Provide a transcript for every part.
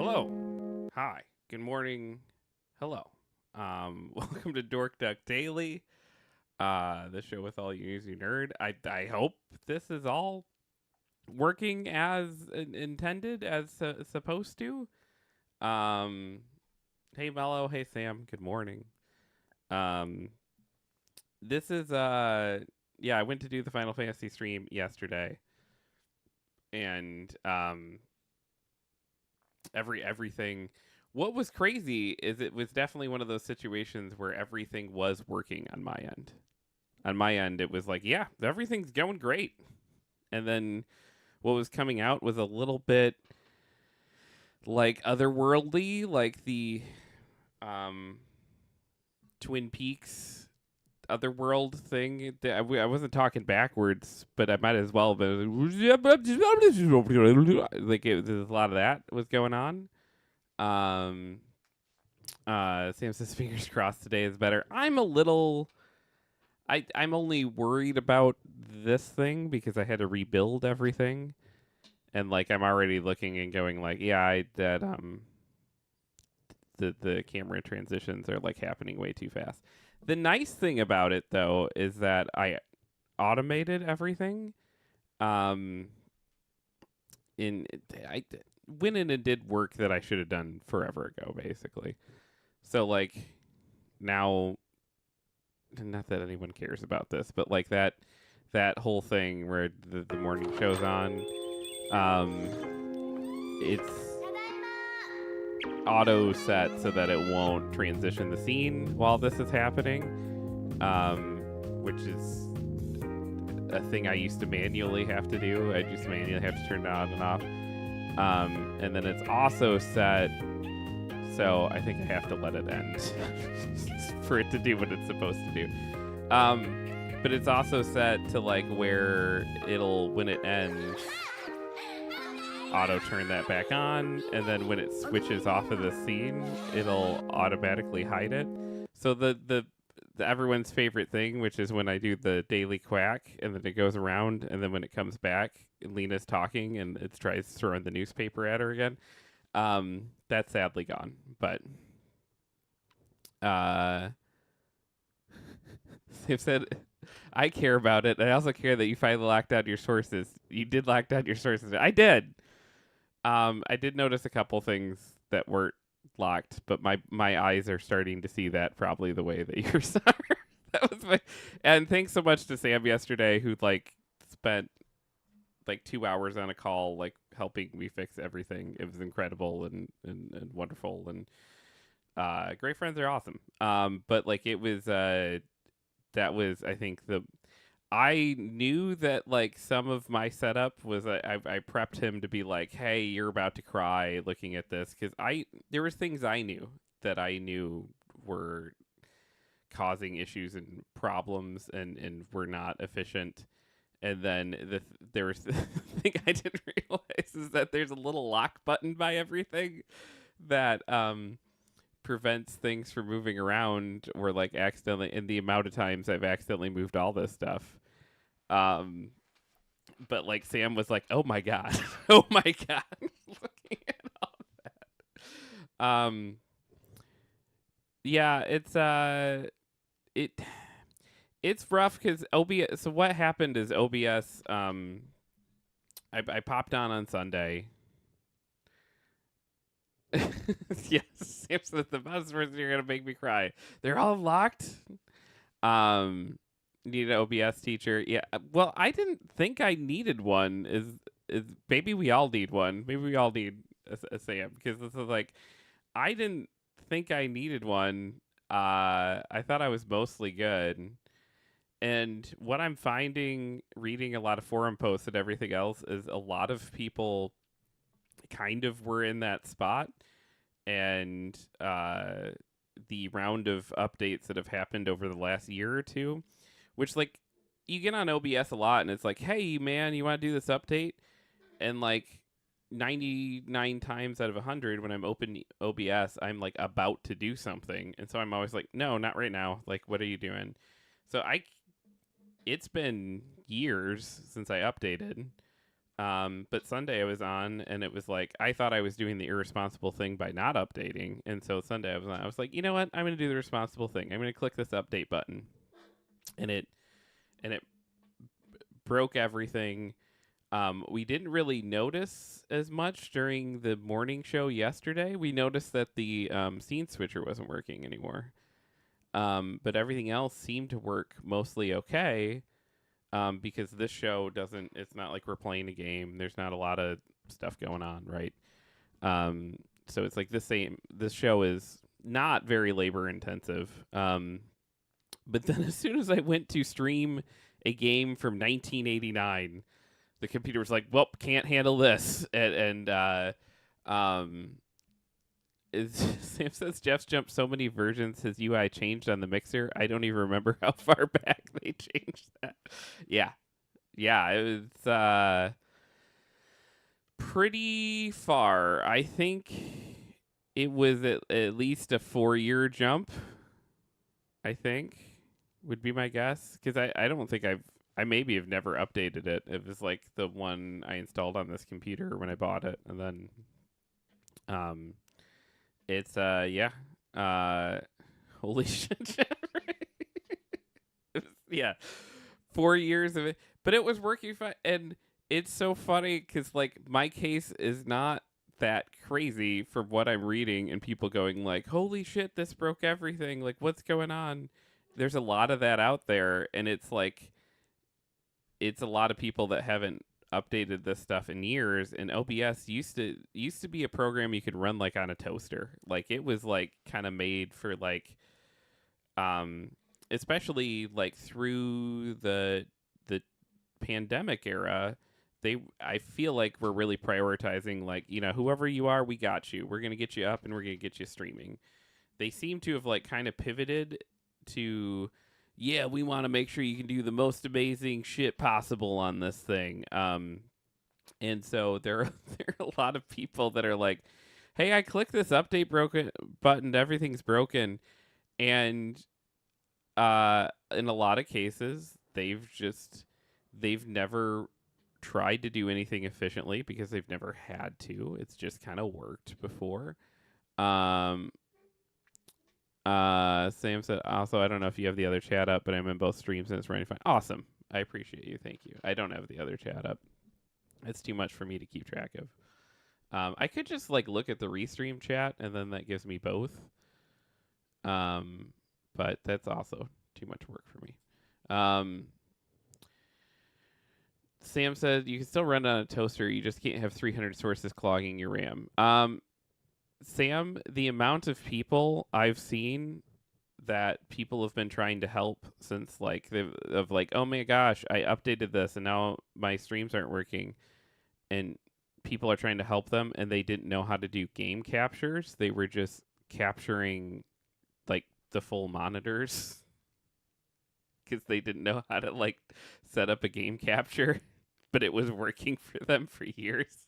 Hello. Hi. Good morning. Hello. Welcome to Dork Duck Daily, the show with all you newsy nerd. I hope this is all working as intended, as supposed to. Um, hey Mello. Hey Sam. Good morning. Um, this is yeah. I went to do the Final Fantasy stream yesterday, and everything. What was crazy is it was definitely one of those situations where everything was working on my end. On my end, it was like, yeah, everything's going great. And then what was coming out was a little bit like otherworldly, like the um, Twin Peaks otherworld thing. I wasn't talking backwards, but I might as well. But like there's a lot of that was going on. Um, Sam says fingers crossed today is better. I'm only worried about this thing because I had to rebuild everything. And like I'm already looking and going like, yeah, the camera transitions are like happening way too fast. The nice thing about it though is that I automated everything. Um in I went in and did work that I should have done forever ago basically. So like now, not that anyone cares about this, but like that whole thing where the morning show's on, it's auto set so that it won't transition the scene while this is happening, which is a thing I used to manually have to do. I used to manually have to turn it on and off. And then it's also set so I think I have to let it end for it to do what it's supposed to do. But it's also set to like where it'll, when it ends, auto turn that back on, and then when it switches off of the scene, it'll automatically hide it. So the everyone's favorite thing, which is when I do the daily quack, and then it goes around, and then when it comes back, Lena's talking, and it tries throwing the newspaper at her again. That's sadly gone, but they've said I care about it. I also care that you finally locked down your sources. You did lock down your sources. I did. I did notice a couple things that weren't locked, but my eyes are starting to see that probably the way that yours are. That was my. And thanks so much to Sam yesterday, who like spent like 2 hours on a call, like helping me fix everything. It was incredible and wonderful, and great friends are awesome. But like it was that was I think I knew that like some of my setup was I prepped him to be like, hey, you're about to cry looking at this, because there was things I knew that I knew were causing issues and problems and were not efficient. And then there was the thing I didn't realize is that there's a little lock button by everything that prevents things from moving around, or like accidentally, in the amount of times I've accidentally moved all this stuff. But like Sam was like, "Oh my god, oh my god," looking at all that. Yeah, it it's rough because OBS. So what happened is OBS. I popped on Sunday. Yes, Sam says the buzzwords are gonna make me cry. They're all locked. Need an OBS teacher. Yeah. Well, I didn't think I needed one. Is maybe we all need one. Maybe we all need a Sam, because this is like I didn't think I needed one. I thought I was mostly good. And what I'm finding, reading a lot of forum posts and everything else, is a lot of people kind of were in that spot, and the round of updates that have happened over the last year or two, which like you get on OBS a lot, and it's like, hey man, you want to do this update? And like 99 times out of 100, when I'm open OBS, I'm like about to do something, and so I'm always like, no, not right now. Like, what are you doing? So it's been years since I updated. But Sunday I was on, and it was like I thought I was doing the irresponsible thing by not updating, and so Sunday I was on. I was like, you know what? I'm going to do the responsible thing. I'm going to click this update button, and it broke everything. We didn't really notice as much during the morning show yesterday. We noticed that the scene switcher wasn't working anymore, but everything else seemed to work mostly okay. Because this show doesn't. It's not like we're playing a game. There's not a lot of stuff going on, right? So it's like the same. This show is not very labor intensive. But then as soon as I went to stream a game from 1989, the computer was like, "Well, can't handle this," um, Sam says Jeff's jumped so many versions his UI changed on the mixer. I don't even remember how far back they changed that. Yeah. Yeah, it was pretty far. I think it was at least a 4-year jump, I think, would be my guess. Because I don't think I maybe have never updated it. It was like the one I installed on this computer when I bought it. And then it's yeah. Holy shit. Yeah. 4 years of it, but it was working fine. And it's so funny because like my case is not that crazy from what I'm reading, and people going like, "Holy shit, this broke everything! Like, what's going on?" There's a lot of that out there, and it's like it's a lot of people that haven't updated this stuff in years. And OBS used to be a program you could run like on a toaster. Like it was like kind of made for like especially like through the pandemic era. I feel like we're really prioritizing like, whoever you are, we got you. We're going to get you up and we're going to get you streaming. They seem to have like kind of pivoted to, yeah, we want to make sure you can do the most amazing shit possible on this thing. And so there are a lot of people that are like, hey, I clicked this update broken button, everything's broken. And in a lot of cases, they've never tried to do anything efficiently because they've never had to. It's just kind of worked before. Sam said, also, I don't know if you have the other chat up, but I'm in both streams and it's running fine. Awesome. I appreciate you. Thank you. I don't have the other chat up. It's too much for me to keep track of. I could just like look at the restream chat and then that gives me both. But that's also too much work for me. Sam said you can still run on a toaster. You just can't have 300 sources clogging your RAM. Sam, the amount of people I've seen that people have been trying to help since like oh my gosh, I updated this and now my streams aren't working, and people are trying to help them and they didn't know how to do game captures. They were just capturing like the full monitors because they didn't know how to like set up a game capture, but it was working for them for years.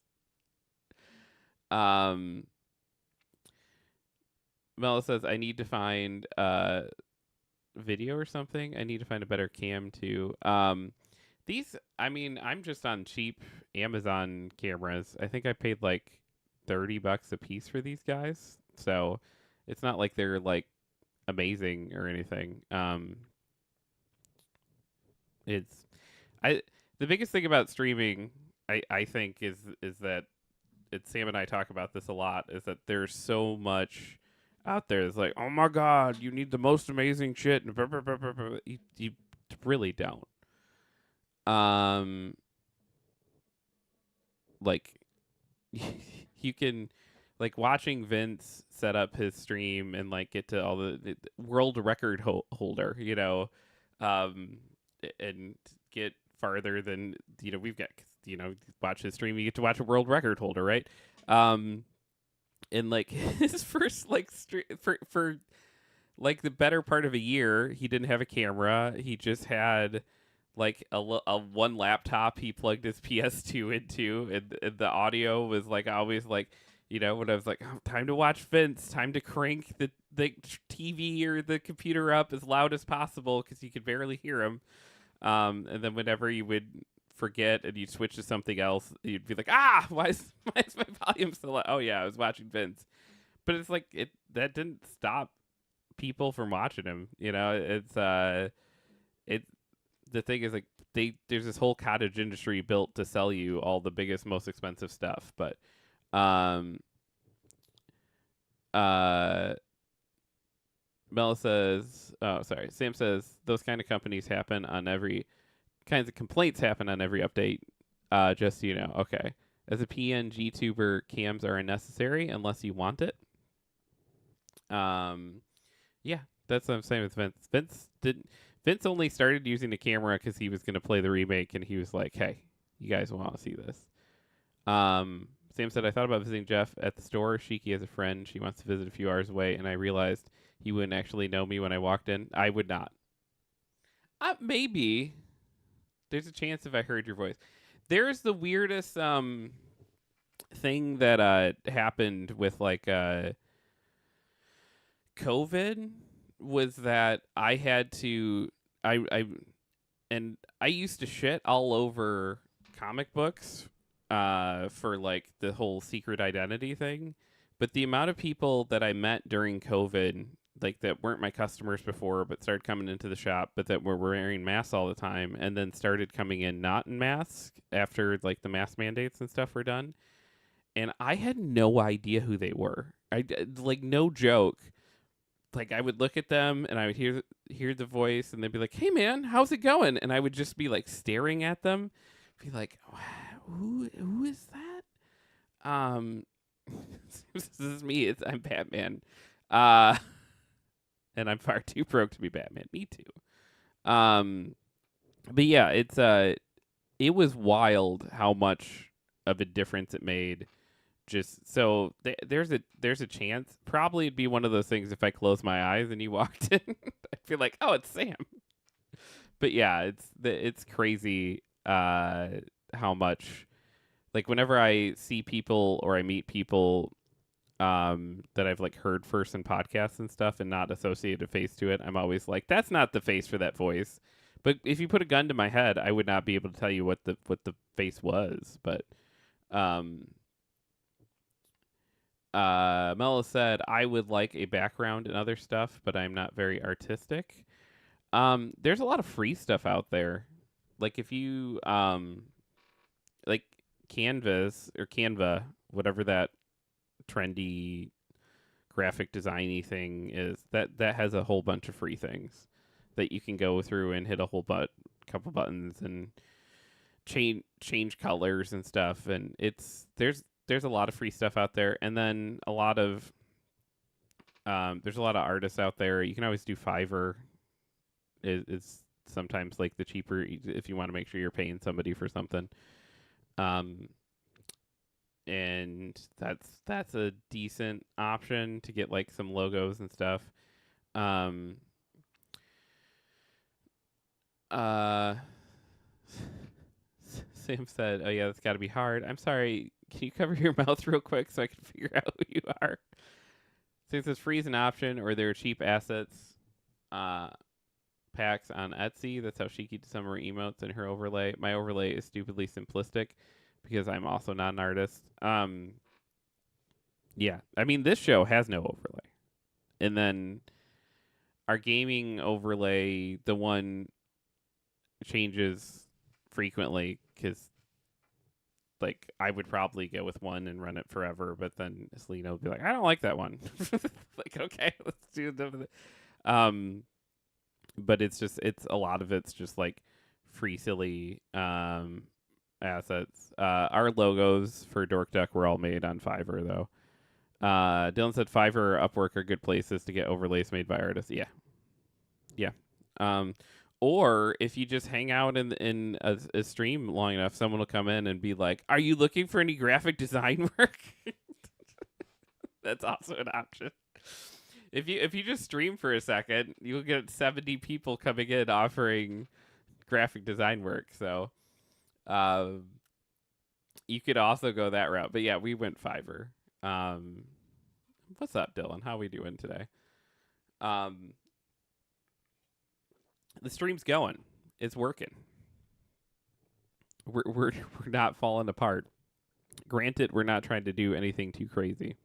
Mela says, I need to find video or something. I need to find a better cam too. I'm just on cheap Amazon cameras. I think I paid like $30 a piece for these guys. So it's not like they're like amazing or anything. The biggest thing about streaming, I think is that Sam and I talk about this a lot, is that there's so much out there. It's like, oh my god, you need the most amazing shit, and blah, blah, blah, blah, blah. You really don't. Like you can like watching Vince set up his stream and like get to all the world record holder, and get farther than we've got. Watch his stream, you get to watch a world record holder, right? And like his first like for like the better part of a year, he didn't have a camera. He just had like a one laptop he plugged his PS2 into, and the audio was like always like, when I was like, oh, time to watch Vince, time to crank the TV or the computer up as loud as possible because you could barely hear him. And then whenever you would forget and you'd switch to something else. You'd be like, why is my volume so low? Oh yeah, I was watching Vince. But it's like that didn't stop people from watching him. It the thing is like there's this whole cottage industry built to sell you all the biggest, most expensive stuff. But um Mel says, oh sorry, Sam says those kind of companies happen on every kinds of complaints happen on every update. Just so you know, okay. As a PNG tuber, cams are unnecessary unless you want it. Yeah, that's what I'm saying with Vince. Vince only started using the camera because he was going to play the remake, and he was like, "Hey, you guys want to see this?" Sam said, "I thought about visiting Jeff at the store. Shiki has a friend. She wants to visit a few hours away, and I realized he wouldn't actually know me when I walked in. I would not. Maybe there's a chance if I heard your voice. There's the weirdest thing that happened with like COVID was that I had to I used to shit all over comic books for like the whole secret identity thing, but the amount of people that I met during COVID, like that weren't my customers before but started coming into the shop but that were wearing masks all the time and then started coming in not in masks after like the mask mandates and stuff were done, and I had no idea who they were. Like no joke, like I would look at them and I would hear the voice and they'd be like, "Hey man, how's it going?" And I would just be like staring at them, be like, "Who is that?" This is me. I'm Batman, and I'm far too broke to be Batman. Me too. But yeah, it was wild how much of a difference it made. Just so there's a chance. Probably it'd be one of those things if I close my eyes and you walked in, I'd feel like, oh, it's Sam. But yeah, it's crazy how much, like whenever I see people or I meet people that I've like heard first in podcasts and stuff and not associated a face to it, I'm always like, that's not the face for that voice. But if you put a gun to my head, I would not be able to tell you what the face was. But Mello said, I would like a background and other stuff, but I'm not very artistic. There's a lot of free stuff out there. Like if you like Canva, whatever that trendy graphic designy thing is, that has a whole bunch of free things that you can go through and hit a whole couple buttons and change colors and stuff, and there's a lot of free stuff out there, and then a lot of there's a lot of artists out there. You can always do Fiverr. Is sometimes like the cheaper if you want to make sure you're paying somebody for something. And that's a decent option to get like some logos and stuff. Sam said, "Oh yeah, that's got to be hard. I'm sorry. Can you cover your mouth real quick so I can figure out who you are?" Since it's free is an option, or there are cheap assets packs on Etsy. That's how she keeps some of her emotes in her overlay. My overlay is stupidly simplistic because I'm also not an artist. Yeah, I mean this show has no overlay, and then our gaming overlay, the one changes frequently because like I would probably go with one and run it forever, but then Selena would be like, I don't like that one. Like, okay, let's do the but it's a lot of it's just like free silly assets. Our logos for Dork Duck were all made on Fiverr though. Dylan said Fiverr or Upwork are good places to get overlays made by artists. Yeah. Or if you just hang out in a stream long enough, someone will come in and be like, "Are you looking for any graphic design work?" That's also an option. If you just stream for a second, you'll get 70 people coming in offering graphic design work. So, you could also go that route. But yeah, we went Fiverr. What's up, Dylan? How we doing today? The stream's going. It's working. we're not falling apart. Granted, we're not trying to do anything too crazy.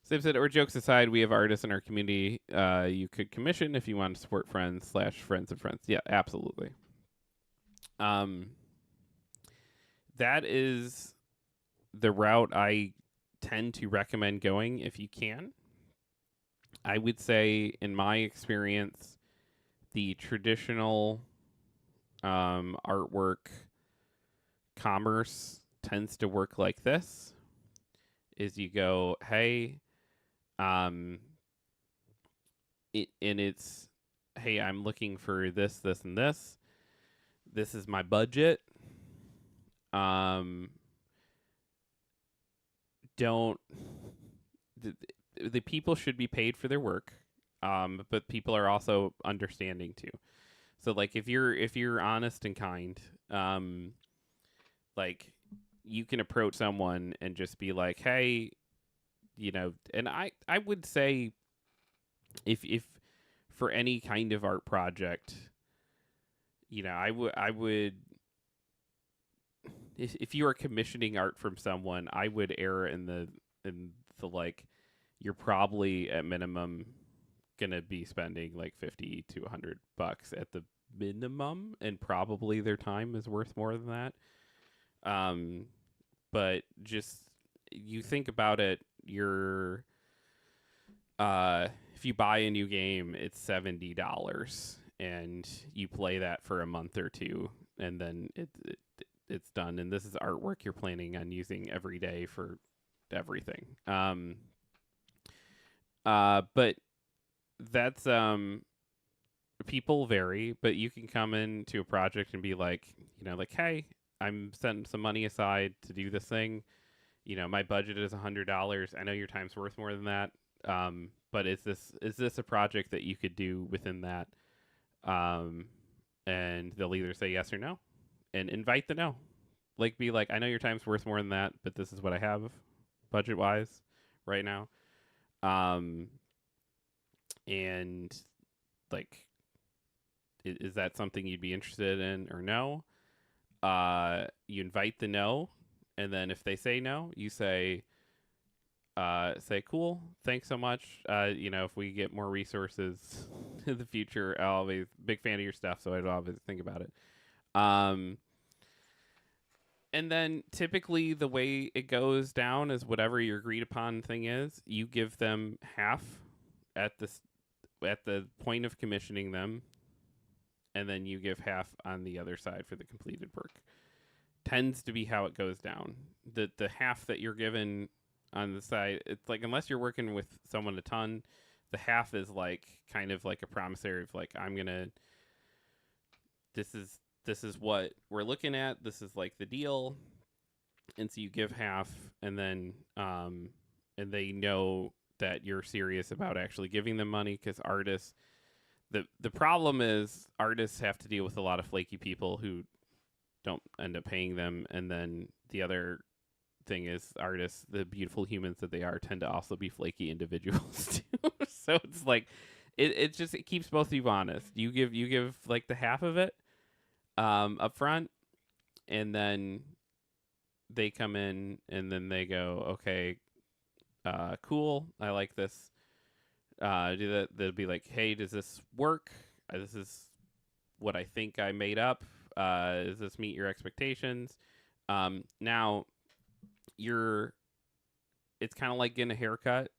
Sim said, or jokes aside, we have artists in our community you could commission if you want to support friends / friends of friends. Yeah, absolutely. Um, that is the route I tend to recommend going if you can. I would say, in my experience, the traditional artwork commerce tends to work like this: is you go, hey, um, it's, hey, I'm looking for this, this, and this. This is my budget. Um, don't the, the people should be paid for their work, but people are also understanding too. So like if you're honest and kind, like you can approach someone and just be like, hey, and I would say if for any kind of art project, I would if you are commissioning art from someone, I would err in the like you're probably at minimum gonna be spending like 50 to $100 at the minimum, and probably their time is worth more than that. Um, but just you think about it, you're if you buy a new game, it's $70, and you play that for a month or two, and then it's done. And this is artwork you're planning on using every day for everything. But that's people vary, but you can come into a project and be like, like, hey, I'm setting some money aside to do this thing. My budget is $100. I know your time's worth more than that. But is this a project that you could do within that? Um, and they'll either say yes or no, and invite the no. Like, be like, I know your time's worth more than that, but this is what I have, budget wise, right now. Um, and like, is that something you'd be interested in or no? You invite the no, and then if they say no, you say cool, thanks so much. If we get more resources in the future, I'll always big fan of your stuff, so I'd always think about it. Um, and then typically the way it goes down is whatever your agreed upon thing is, you give them half at the point of commissioning them, and then you give half on the other side for the completed work. Tends to be how it goes down. The half that you're given on the side, it's like, unless you're working with someone a ton, the half is like kind of like a promissory of like, this is what we're looking at. This is like the deal. And so you give half, and then and they know that you're serious about actually giving them money, because artists, the problem is artists have to deal with a lot of flaky people who don't end up paying them. And then the other thing is, artists, the beautiful humans that they are, tend to also be flaky individuals too. So it's like it keeps both of you honest. You give like the half of it up front, and then they come in and then they go, okay, cool, I like this. Do that. They'll be like, hey, does this work? This is what I think I made up. Does this meet your expectations? Now it's kind of like getting a haircut.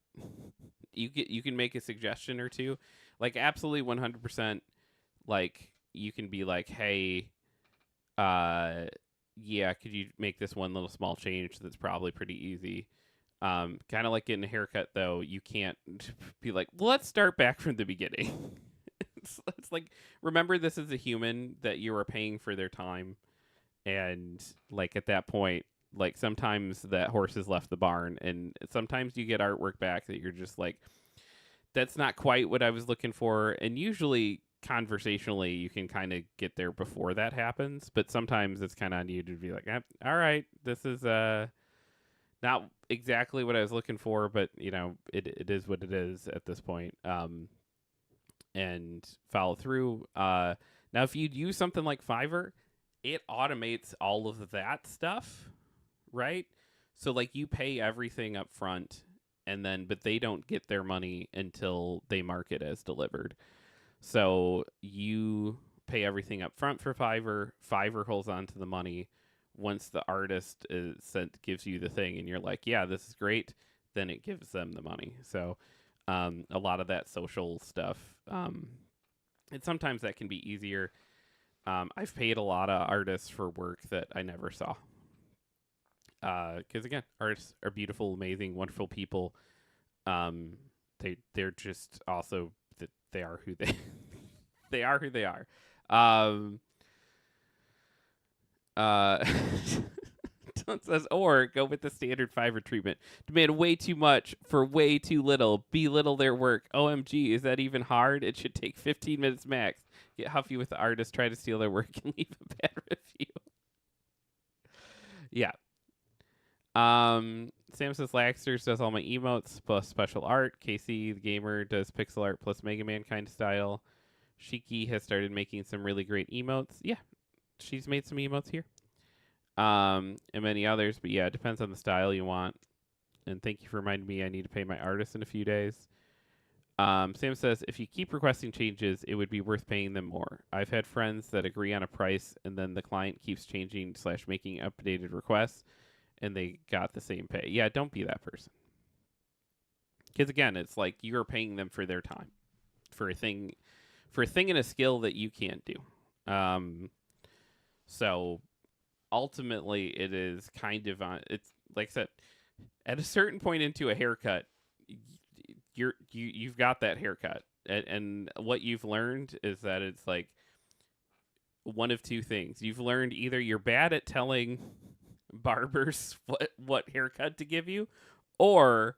You can make a suggestion or two, like absolutely 100%. Like, you can be like, hey, yeah, could you make this one little small change that's probably pretty easy. Kind of like getting a haircut, though. You can't be like, well, let's start back from the beginning. It's like, remember, this is a human that you are paying for their time, and like at that point, like sometimes that horse has left the barn, and sometimes you get artwork back that you're just like, that's not quite what I was looking for. And usually conversationally you can kind of get there before that happens, but sometimes it's kind of on you to be like, all right, this is not exactly what I was looking for, but it is what it is at this point. And follow through. Now if you'd use something like Fiverr, it automates all of that stuff, right? So like you pay everything up front and then but they don't get their money until they mark it as delivered. So you pay everything up front for Fiverr. Fiverr holds on to the money. Once the artist is sent, gives you the thing, and you're like, "Yeah, this is great," then it gives them the money. So a lot of that social stuff, and sometimes that can be easier. I've paid a lot of artists for work that I never saw. Because again, artists are beautiful, amazing, wonderful people. They're just also that they are who they they are who they are. Um, uh, Dylan says, or go with the standard Fiverr treatment. Demand way too much for way too little. Belittle their work. OMG, is that even hard? It should take 15 minutes max. Get huffy with the artist, try to steal their work, and leave a bad review. Yeah. Sam says Laxters does all my emotes plus special art. Casey the gamer does pixel art plus Mega Man kind of style. Shiki has started making some really great emotes. Yeah, she's made some emotes here. And many others, but yeah, it depends on the style you want. And thank you for reminding me I need to pay my artist in a few days. Sam says, if you keep requesting changes, it would be worth paying them more. I've had friends that agree on a price and then the client keeps changing / making updated requests and they got the same pay. Yeah, don't be that person. Because again, it's like you're paying them for their time, for a thing and a skill that you can't do. So ultimately, it is kind of on. It's like I said, at a certain point into a haircut, you've got that haircut, and what you've learned is that it's like one of two things. You've learned either you're bad at telling barbers what haircut to give you, or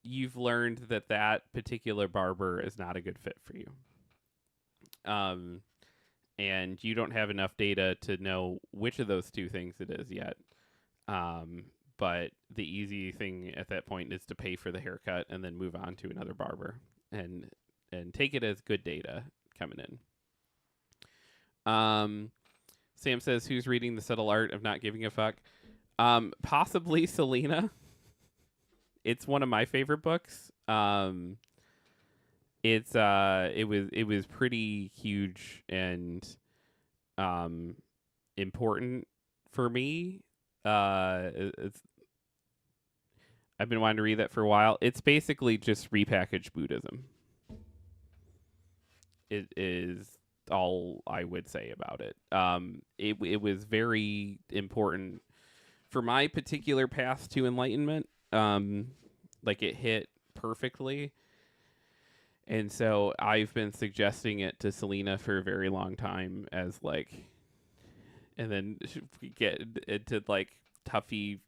you've learned that particular barber is not a good fit for you. And you don't have enough data to know which of those two things it is yet. But the easy thing at that point is to pay for the haircut and then move on to another barber and take it as good data coming in. Sam says, who's reading The Subtle Art of Not Giving a Fuck? Possibly Selena. It's one of my favorite books. It was pretty huge and important for me. I've been wanting to read that for a while. It's basically just repackaged Buddhism. It is all I would say about it. It was very important for my particular path to enlightenment. Like it hit perfectly. And so I've been suggesting it to Selena for a very long time as like, and then we get into like toughy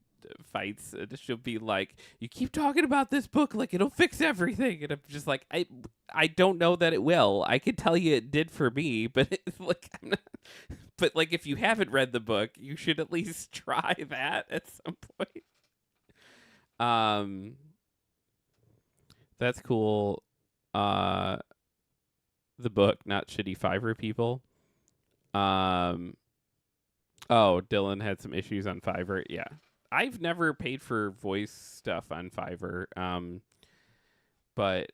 fights and she'll be like, you keep talking about this book like it'll fix everything. And I'm just like, I don't know that it will. I can tell you it did for me, but it's like, I'm not, but like if you haven't read the book, you should at least try that at some point. That's cool. The book, not shitty Fiverr people. Oh, Dylan had some issues on Fiverr. Yeah. I've never paid for voice stuff on Fiverr. But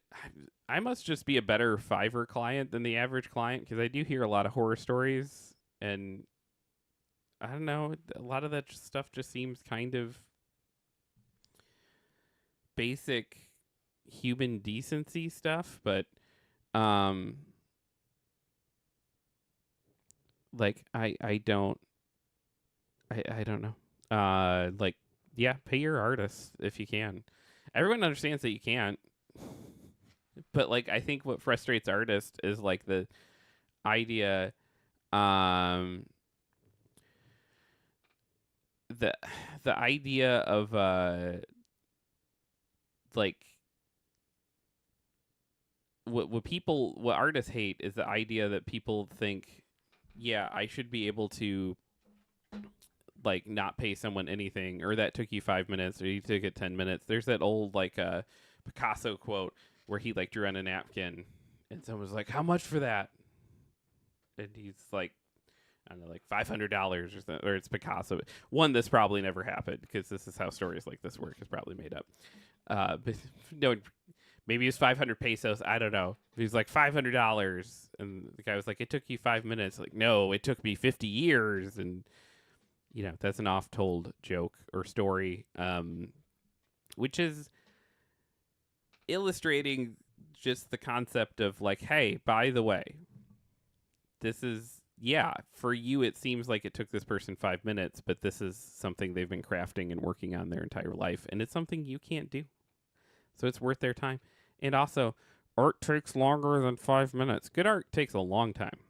I must just be a better Fiverr client than the average client because I do hear a lot of horror stories and I don't know, a lot of that stuff just seems kind of basic human decency stuff, but like I don't know. Like yeah, pay your artists if you can. Everyone understands that you can't. But like I think what frustrates artists is like the idea the idea of like what artists hate is the idea that people think, yeah, I should be able to like not pay someone anything, or that took you 5 minutes, or you took it 10 minutes. There's that old like Picasso quote where he like drew on a napkin, and someone was like, "How much for that?" And he's like, I don't know, like $500 or something, or it's Picasso. One, this probably never happened because this is how stories like this work. Is probably made up. But no, maybe it was 500 pesos. I don't know. He was like $500, and the guy was like, "It took you 5 minutes." Like, no, it took me 50 years, and that's an oft-told joke or story, which is illustrating just the concept of like, hey, by the way, this is, yeah, for you it seems like it took this person 5 minutes, but this is something they've been crafting and working on their entire life, and it's something you can't do. So it's worth their time. And also, art takes longer than 5 minutes. Good art takes a long time.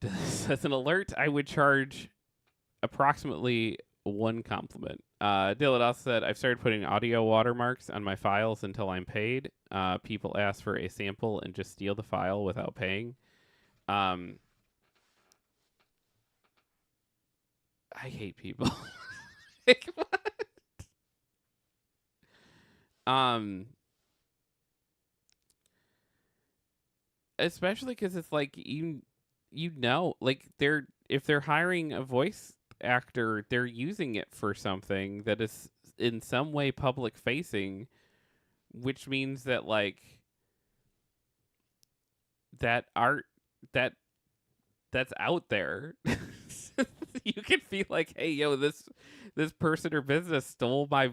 As an alert, I would charge approximately one compliment. Dylan also said, I've started putting audio watermarks on my files until I'm paid. People ask for a sample and just steal the file without paying. I hate people. Like, what? Especially because it's like like if they're hiring a voice actor, they're using it for something that is in some way public facing, which means that like that art that's out there. You can feel like, hey, yo, this person or business stole my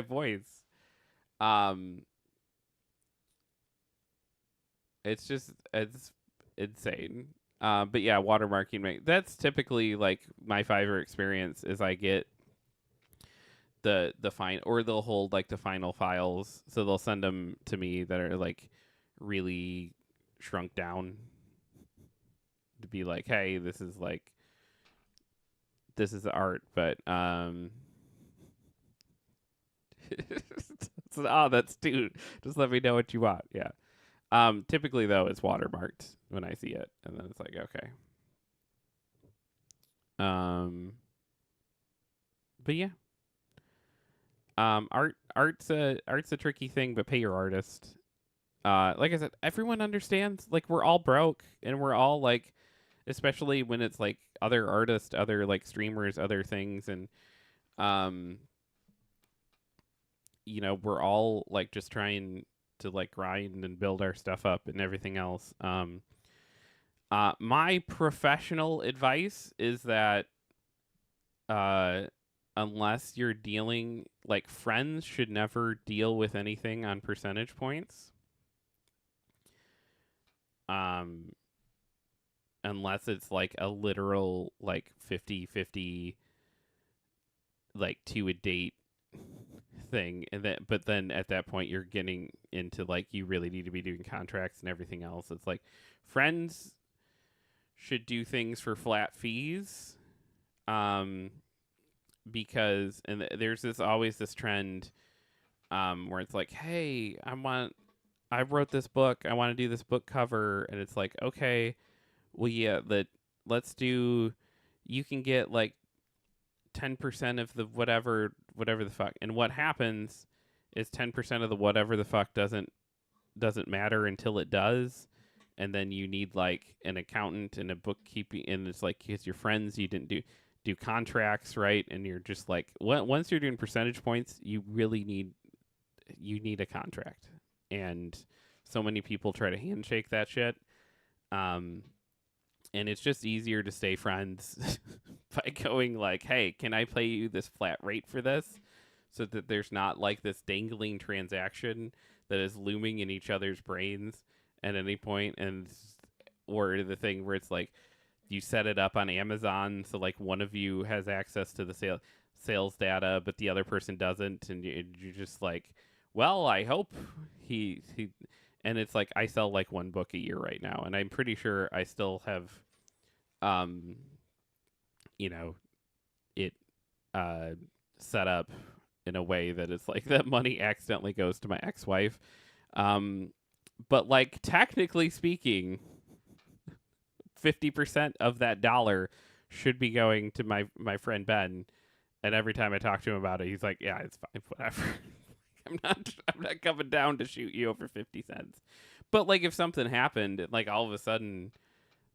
voice. It's insane. But yeah, watermarking, that's typically like my Fiverr experience is I get the or they'll hold like the final files, so they'll send them to me that are like really shrunk down to be like, hey, this is the art, but oh, that's too. Just let me know what you want. Yeah. Typically though, it's watermarked when I see it, and then it's like, okay. But yeah. Art's a tricky thing, but pay your artist. Like I said, everyone understands. Like, we're all broke, and we're all like, especially when it's like other artists, other like streamers, other things, and we're all like just trying to like grind and build our stuff up and everything else. My professional advice is that unless you're dealing, like, friends should never deal with anything on percentage points. Unless it's like a literal like 50-50 like to a date thing, but then at that point you're getting into like you really need to be doing contracts and everything else. It's like friends should do things for flat fees, because there's always this trend where it's like, hey, I wrote this book, I want to do this book cover, and it's like, okay, well, yeah, you can get like 10% of the whatever the fuck. And what happens is 10% of the whatever the fuck doesn't matter until it does. And then you need like an accountant and a bookkeeping, and it's like, because your friends, you didn't do contracts, right? And you're just like, once you're doing percentage points, you really need a contract. And so many people try to handshake that shit. And it's just easier to stay friends by going like, hey, can I pay you this flat rate for this? So that there's not like this dangling transaction that is looming in each other's brains at any point. Or the thing where it's like, you set it up on Amazon, so like one of you has access to the sales data, but the other person doesn't. And you're just like, well, I hope he and it's like, I sell like one book a year right now, and I'm pretty sure I still have, it set up in a way that it's like that money accidentally goes to my ex-wife. But like, technically speaking, 50% of that dollar should be going to my friend Ben. And every time I talk to him about it, he's like, yeah, it's fine, whatever. I'm not coming down to shoot you over 50 cents. But like if something happened, like all of a sudden,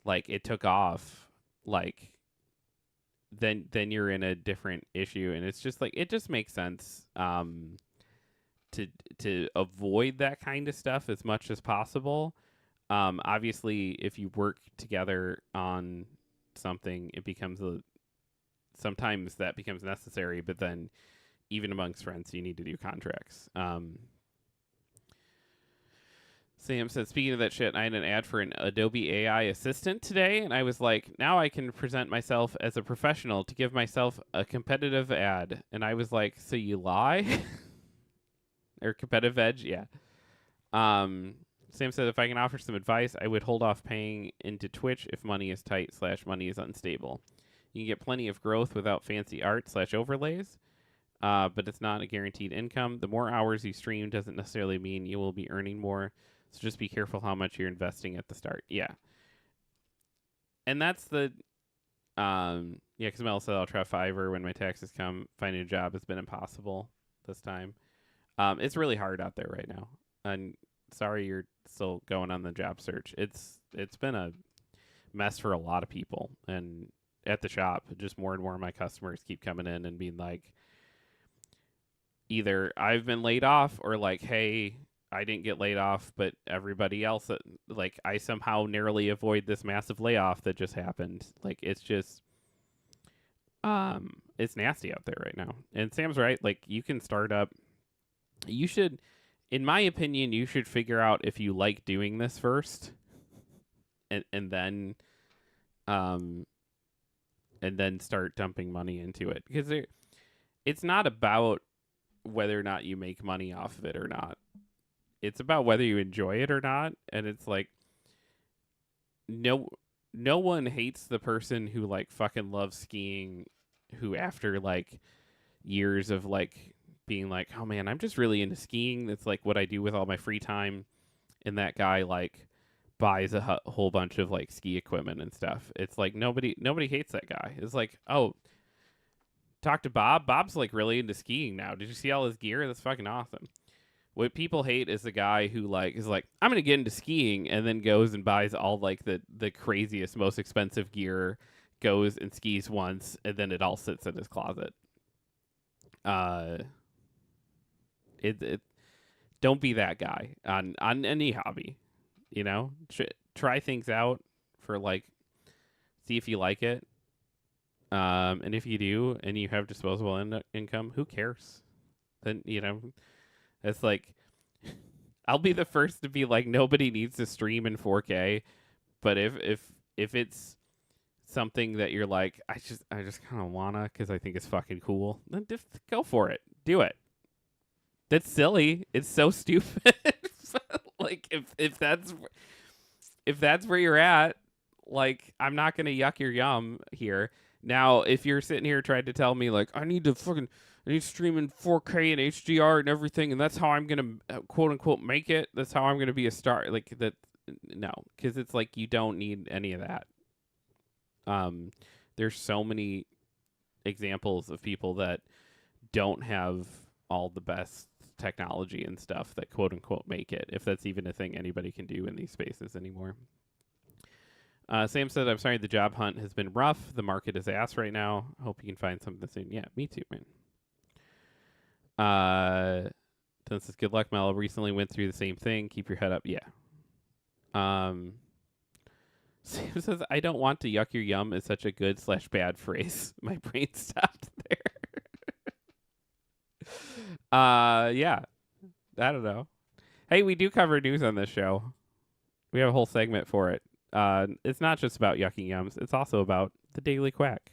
like it took off, like then you're in a different issue, and it's just like it just makes sense to avoid that kind of stuff as much as possible. Obviously, if you work together on something, it becomes sometimes that becomes necessary, but then even amongst friends, you need to do contracts. Sam said, speaking of that shit, I had an ad for an Adobe AI assistant today, and I was like, now I can present myself as a professional to give myself a competitive ad. And I was like, so you lie? Or competitive edge? Yeah. Sam said, if I can offer some advice, I would hold off paying into Twitch if money is tight / money is unstable. You can get plenty of growth without fancy art / overlays, but it's not a guaranteed income. The more hours you stream doesn't necessarily mean you will be earning more. So just be careful how much you're investing at the start. Yeah. And that's the, because Mel said I'll try Fiverr when my taxes come. Finding a job has been impossible this time. It's really hard out there right now. And sorry you're still going on the job search. It's been a mess for a lot of people. And at the shop, just more and more of my customers keep coming in and being like, either I've been laid off or like, hey, I didn't get laid off, but everybody else, like, I somehow narrowly avoid this massive layoff that just happened. Like, it's just, it's nasty out there right now. And Sam's right. Like, you can start up. You should, in my opinion, you should figure out if you like doing this first, and then start dumping money into it, because it's not about whether or not you make money off of it or not. It's about whether you enjoy it or not. And it's like, no one hates the person who like fucking loves skiing, who after like years of like being like, oh man, I'm just really into skiing, that's like what I do with all my free time, and that guy like buys a whole bunch of like ski equipment and stuff. It's like nobody hates that guy. It's like, oh, talk to Bob. Bob's like really into skiing now. Did you see all his gear? That's fucking awesome. What people hate is the guy who like is like, I'm gonna get into skiing, and then goes and buys all like the craziest, most expensive gear, goes and skis once, and then it all sits in his closet. It don't be that guy on any hobby. You know, try things out for like, see if you like it. And if you do, and you have disposable income, who cares? Then, you know, it's like, I'll be the first to be like, nobody needs to stream in 4K, but if it's something that you're like, I just kind of wanna, because I think it's fucking cool, then just go for it. Do it. That's silly. It's so stupid. Like if that's where you're at, like, I'm not gonna yuck your yum here. Now, if you're sitting here trying to tell me like, I need to stream in 4K and HDR and everything, and that's how I'm gonna quote unquote make it. That's how I'm gonna be a star. Like that, no, because it's like you don't need any of that. There's so many examples of people that don't have all the best technology and stuff that quote unquote make it, if that's even a thing anybody can do in these spaces anymore. Sam said, I'm sorry, the job hunt has been rough. The market is ass right now. Hope you can find something soon. Yeah, me too, man. Then says, good luck, Mel. Recently went through the same thing. Keep your head up. Yeah. Sam says, I don't want to yuck your yum is such a good / bad phrase. My brain stopped there. Yeah. I don't know. Hey, we do cover news on this show. We have a whole segment for it. It's not just about yucking yums. It's also about the Daily Quack.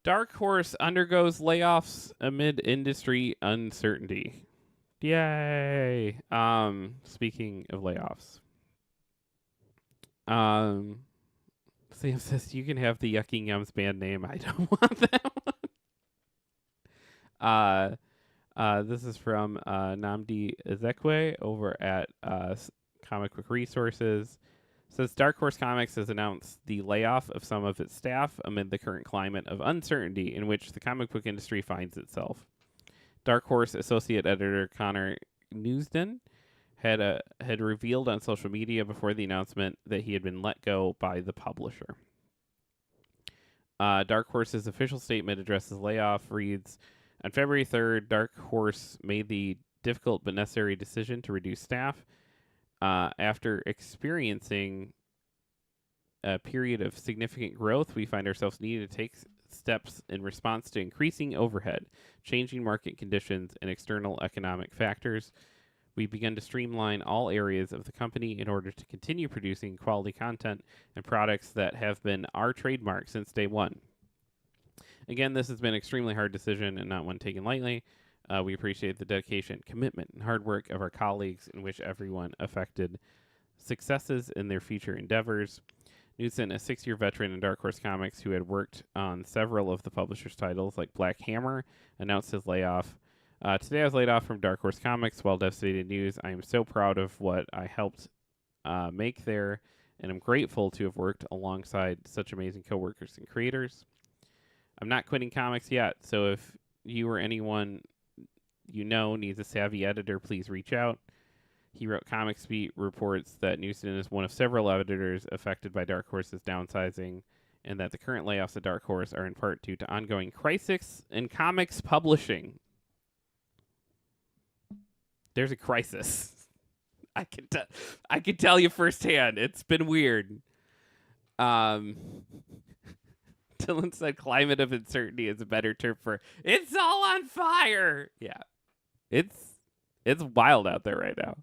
Dark Horse undergoes layoffs amid industry uncertainty. Yay. Speaking of layoffs. Sam says you can have the Yucking Yums band name. I don't want that one. This is from Namdi Ezekwe over at Comic Book Resources. Says Dark Horse Comics has announced the layoff of some of its staff amid the current climate of uncertainty in which the comic book industry finds itself. Dark Horse associate editor Connor Newsden had revealed on social media before the announcement that he had been let go by the publisher. Dark Horse's official statement addresses layoff reads, on February 3rd, Dark Horse made the difficult but necessary decision to reduce staff. After experiencing a period of significant growth, we find ourselves needing to take steps in response to increasing overhead, changing market conditions, and external economic factors. We've begun to streamline all areas of the company in order to continue producing quality content and products that have been our trademark since day one. Again, this has been an extremely hard decision and not one taken lightly. We appreciate the dedication, commitment, and hard work of our colleagues and wish everyone affected successes in their future endeavors. Knudsen, a 6-year veteran in Dark Horse Comics who had worked on several of the publisher's titles like Black Hammer, announced his layoff. Today I was laid off from Dark Horse Comics. While devastating news, I am so proud of what I helped make there, and I'm grateful to have worked alongside such amazing coworkers and creators. I'm not quitting comics yet, so if you or anyone you know needs a savvy editor, please reach out. He wrote Comics Beat reports that Newston is one of several editors affected by Dark Horse's downsizing, and that the current layoffs at Dark Horse are in part due to ongoing crisis in comics publishing. There's a crisis. I can tell you firsthand. It's been weird. Dylan said climate of uncertainty is a better term for it's all on fire. Yeah. It's wild out there right now.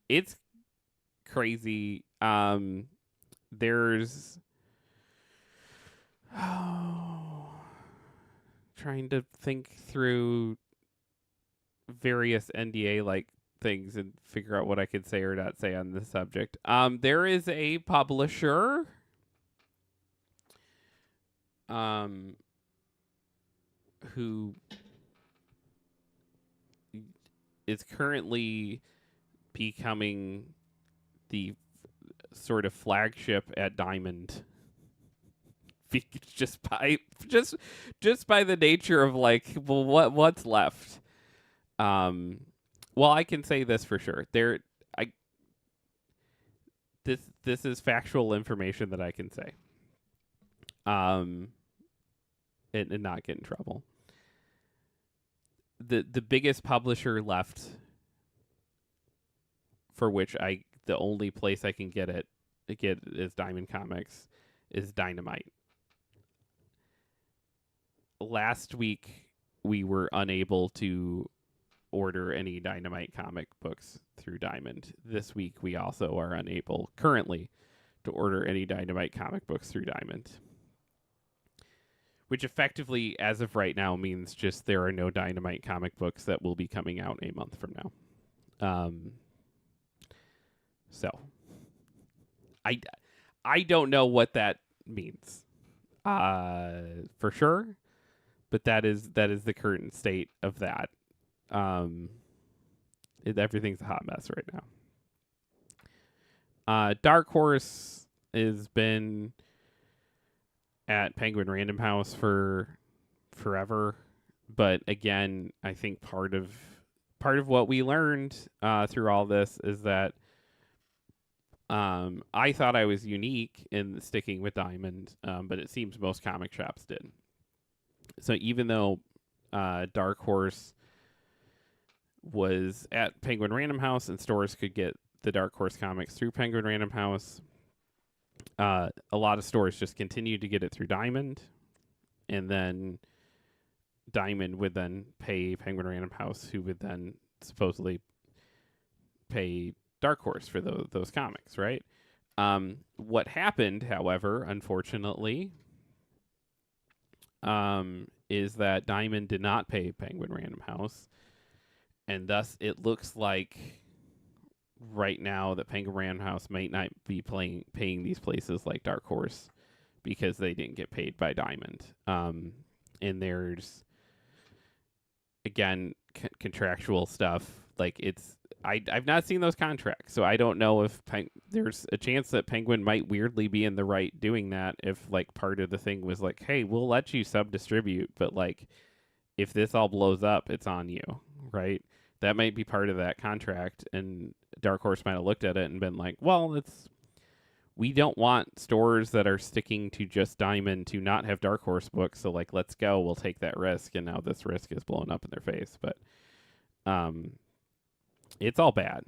It's crazy. There's trying to think through various NDA like things and figure out what I could say or not say on this subject. There is a publisher who is currently becoming the sort of flagship at Diamond. just by the nature of like, well, what's left? Well, I can say this for sure. This is factual information that I can say. And not get in trouble. The biggest publisher left, for which the only place I can get is Diamond Comics, is Dynamite. Last week we were unable to order any Dynamite comic books through Diamond. This week we also are unable currently to order any Dynamite comic books through Diamond. Which effectively, as of right now, means just there are no Dynamite comic books that will be coming out a month from now. So I don't know what that means for sure, but that is the current state of that. Everything's a hot mess right now. Dark Horse has been at Penguin Random House for forever, but again, I think part of what we learned through all this is that I thought I was unique in sticking with Diamond, but it seems most comic shops did. So even though Dark Horse was at Penguin Random House and stores could get the Dark Horse comics through Penguin Random House, a lot of stores just continued to get it through Diamond, and then Diamond would then pay Penguin Random House, who would then supposedly pay Dark Horse for those comics, right? What happened, however, unfortunately, is that Diamond did not pay Penguin Random House, and thus it looks like right now that Penguin Random House might not be paying these places like Dark Horse because they didn't get paid by Diamond. And there's, again, contractual stuff. Like, I've not seen those contracts, so I don't know if there's a chance that Penguin might weirdly be in the right doing that if, like, part of the thing was like, hey, we'll let you sub-distribute, but, like, if this all blows up, it's on you, right? That might be part of that contract, and Dark Horse might have looked at it and been like, well, we don't want stores that are sticking to just Diamond to not have Dark Horse books, so, like, let's go, we'll take that risk, and now this risk is blown up in their face, but it's all bad.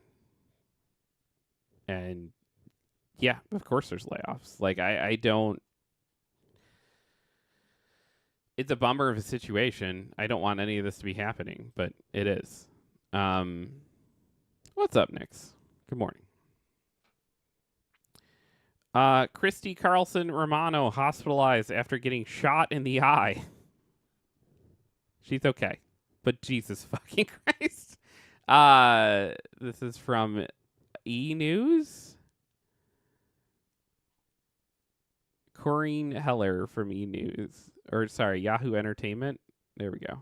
And yeah, of course there's layoffs. Like, I don't, it's a bummer of a situation. I don't want any of this to be happening, but it is. What's up, Nix? Good morning. Christy Carlson Romano hospitalized after getting shot in the eye. She's okay, but Jesus fucking Christ. This is from E! News. Corinne Heller from E! News. Or, sorry, Yahoo Entertainment. There we go.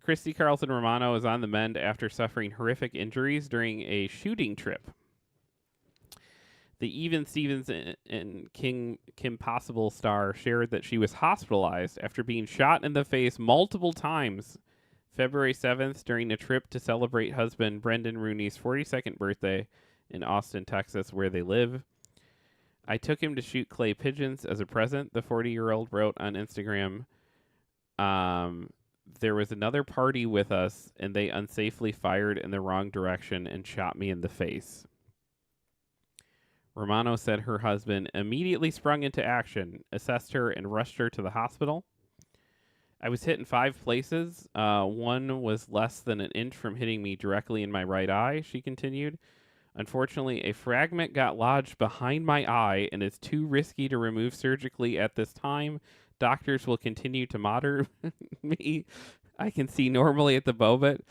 Christy Carlson Romano is on the mend after suffering horrific injuries during a shooting trip. The Even Stevens and Kim Possible star shared that she was hospitalized after being shot in the face multiple times February 7th during a trip to celebrate husband Brendan Rooney's 42nd birthday in Austin, Texas, where they live. I took him to shoot clay pigeons as a present, the 40-year-old wrote on Instagram. There was another party with us, and they unsafely fired in the wrong direction and shot me in the face. Romano said her husband immediately sprung into action, assessed her, and rushed her to the hospital. I was hit in 5 places. One was less than an inch from hitting me directly in my right eye, she continued. Unfortunately, a fragment got lodged behind my eye and is too risky to remove surgically at this time. Doctors will continue to monitor me. I can see normally at the moment.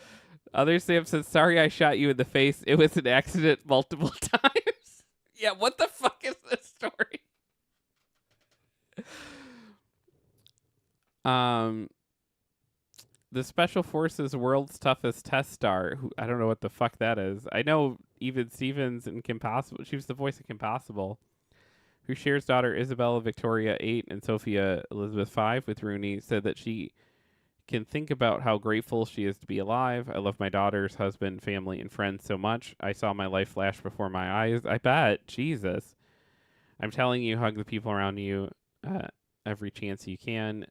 Others have said, sorry I shot you in the face. It was an accident multiple times. Yeah, what the fuck is this story? The Special Forces World's Toughest Test Star, who I don't know what the fuck that is. I know Even Stevens and Kim Possible. She was the voice of Kim Possible, who shares daughter Isabella Victoria 8 and Sophia Elizabeth 5 with Rooney, said that she can think about how grateful she is to be alive. I love my daughters, husband, family, and friends so much. I saw my life flash before my eyes. I bet. Jesus. I'm telling you, hug the people around you every chance you can.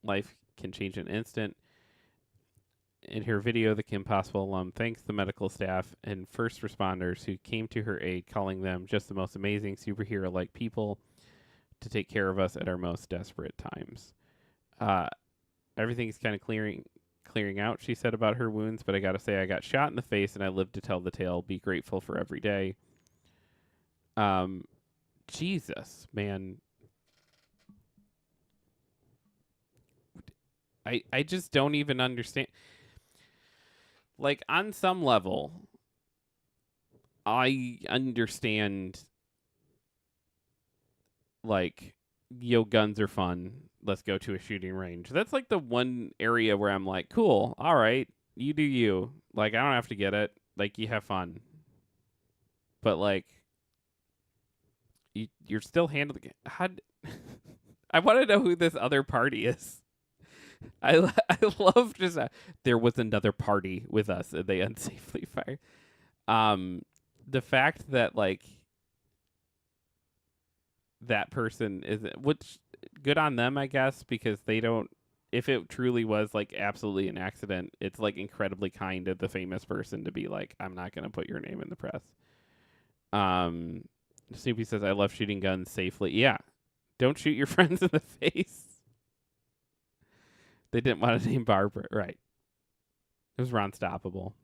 Life can change in an instant. In her video, the Kim Possible alum thanks the medical staff and first responders who came to her aid, calling them just the most amazing superhero-like people to take care of us at our most desperate times. Everything's kind of clearing out, she said about her wounds, but I gotta say I got shot in the face and I lived to tell the tale. Be grateful for every day. Jesus, man. I just don't even understand. Like, on some level, I understand, like, guns are fun. Let's go to a shooting range. That's, like, the one area where I'm like, cool, all right, you do you. Like, I don't have to get it. Like, you have fun. But, like, you're still handling... I want to know who this other party is. I love just there was another party with us and they unsafely fired. The fact that, like, that person isn't, which good on them, I guess, because they don't, if it truly was, like, absolutely an accident, it's, like, incredibly kind of the famous person to be like, I'm not going to put your name in the press. Snoopy says, I love shooting guns safely. Yeah. Don't shoot your friends in the face. They didn't want to name Barbara. Right. It was Ron Stoppable.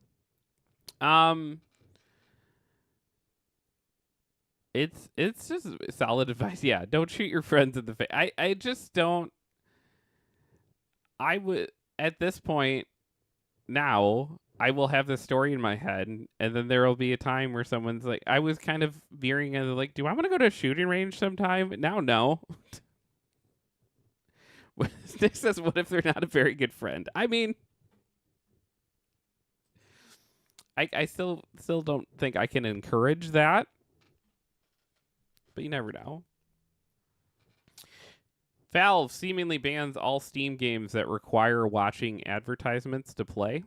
It's just solid advice. Yeah, don't shoot your friends in the face. I just don't. I would, at this point now, I will have this story in my head, and then there will be a time where someone's like, I was kind of veering as like, do I want to go to a shooting range sometime? Now, no. Nick says, what if they're not a very good friend? I mean, I still don't think I can encourage that, but you never know. Valve seemingly bans all Steam games that require watching advertisements to play.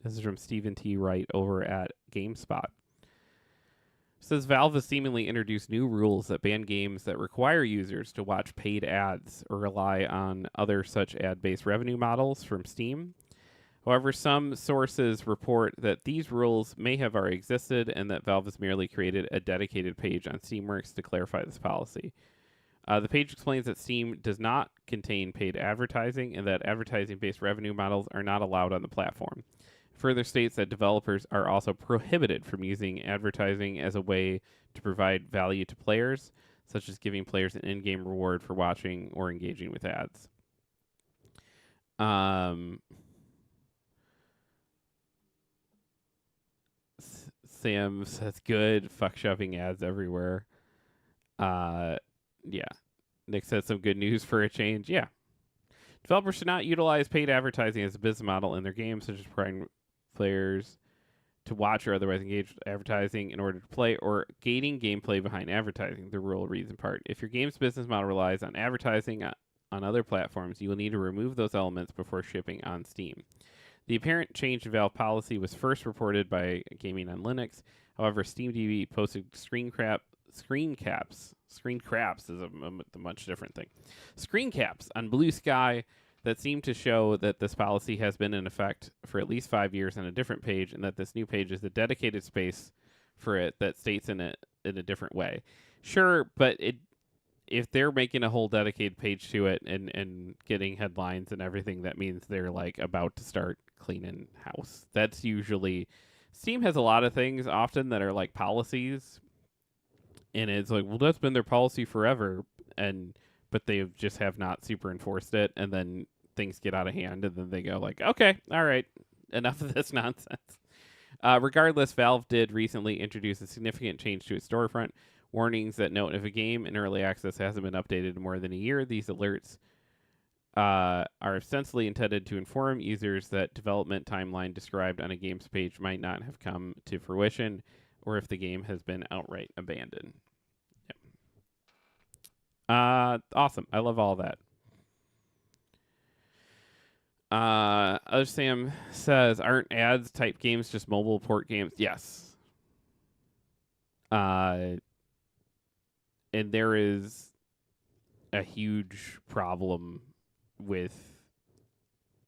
This is from Stephen T. Wright over at GameSpot. It says Valve has seemingly introduced new rules that ban games that require users to watch paid ads or rely on other such ad-based revenue models from Steam. However, some sources report that these rules may have already existed and that Valve has merely created a dedicated page on Steamworks to clarify this policy. The page explains that Steam does not contain paid advertising and that advertising-based revenue models are not allowed on the platform. Further states that developers are also prohibited from using advertising as a way to provide value to players, such as giving players an in-game reward for watching or engaging with ads. Sam says, good. Fuck shoving ads everywhere. Yeah. Nick says some good news for a change. Yeah. Developers should not utilize paid advertising as a business model in their games, such as providing players to watch or otherwise engage with advertising in order to play or gating gameplay behind advertising. The rule reads in part, if your game's business model relies on advertising on other platforms, you will need to remove those elements before shipping on Steam. The apparent change in Valve policy was first reported by Gaming on Linux. However, SteamDB posted screen caps is a much different thing. Screen caps on Blue Sky that seem to show that this policy has been in effect for at least 5 years on a different page, and that this new page is a dedicated space for it that states in a different way. Sure, but if they're making a whole dedicated page to it and getting headlines and everything, that means they're like about to start cleaning house. That's usually Steam has a lot of things often that are like policies, and it's like, well, that's been their policy forever, but they just have not super enforced it, and then things get out of hand, and then they go like, okay, all right, enough of this nonsense. Regardless, Valve did recently introduce a significant change to its storefront. Warnings that note if a game in early access hasn't been updated in more than a year, these alerts are ostensibly intended to inform users that development timeline described on a game's page might not have come to fruition, or if the game has been outright abandoned. Yep. Awesome. I love all that. Other Sam says, aren't ads type games just mobile port games? Yes. And there is a huge problem with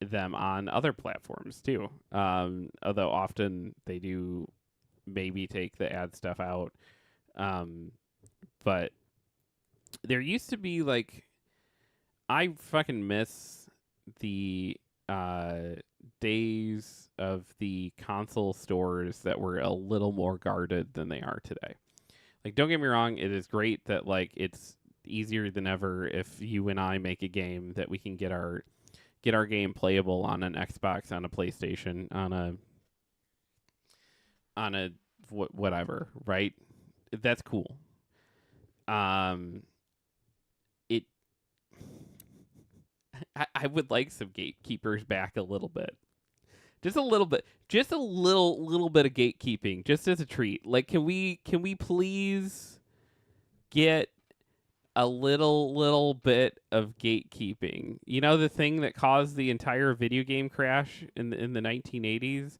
them on other platforms too. Although often they do maybe take the ad stuff out. But there used to be like, I fucking miss the days of the console stores that were a little more guarded than they are today. Like, don't get me wrong, it is great that like it's easier than ever if you and I make a game that we can get our game playable on an Xbox, on a PlayStation, on a whatever, right? That's cool. It I would like some gatekeepers back a little bit. Just a little bit. Just a little bit of gatekeeping, just as a treat. Like, can we please get a little bit of gatekeeping? You know, the thing that caused the entire video game crash in the 1980s,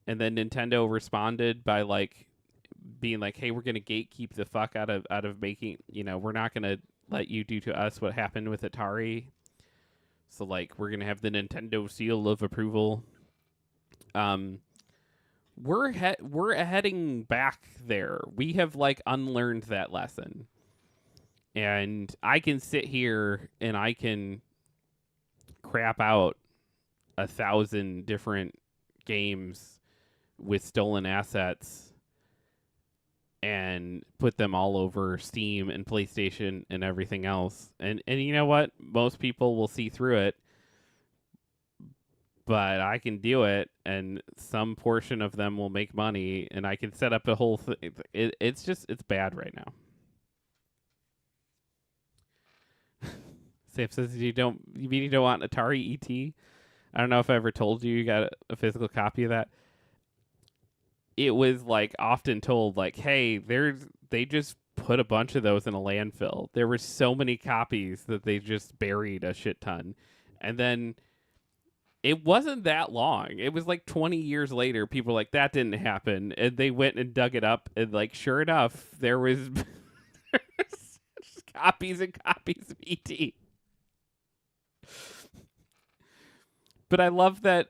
and then Nintendo responded by like being like, "Hey, we're going to gatekeep the fuck out of making, we're not going to let you do to us what happened with Atari." So like, we're going to have the Nintendo seal of approval. We're heading back there. We have like unlearned that lesson. And I can sit here and I can crap out 1,000 different games with stolen assets and put them all over Steam and PlayStation and everything else. And you know what? Most people will see through it. but I can do it, and some portion of them will make money, and I can set up a whole thing. It's bad right now. Sam says you mean you don't want Atari ET? I don't know if I ever told you got a physical copy of that. It was like often told like, hey, they just put a bunch of those in a landfill. There were so many copies that they just buried a shit ton. And then it wasn't that long. It was like 20 years later, people were like, that didn't happen. And they went and dug it up, and like sure enough, there was copies and copies of ET. But I love that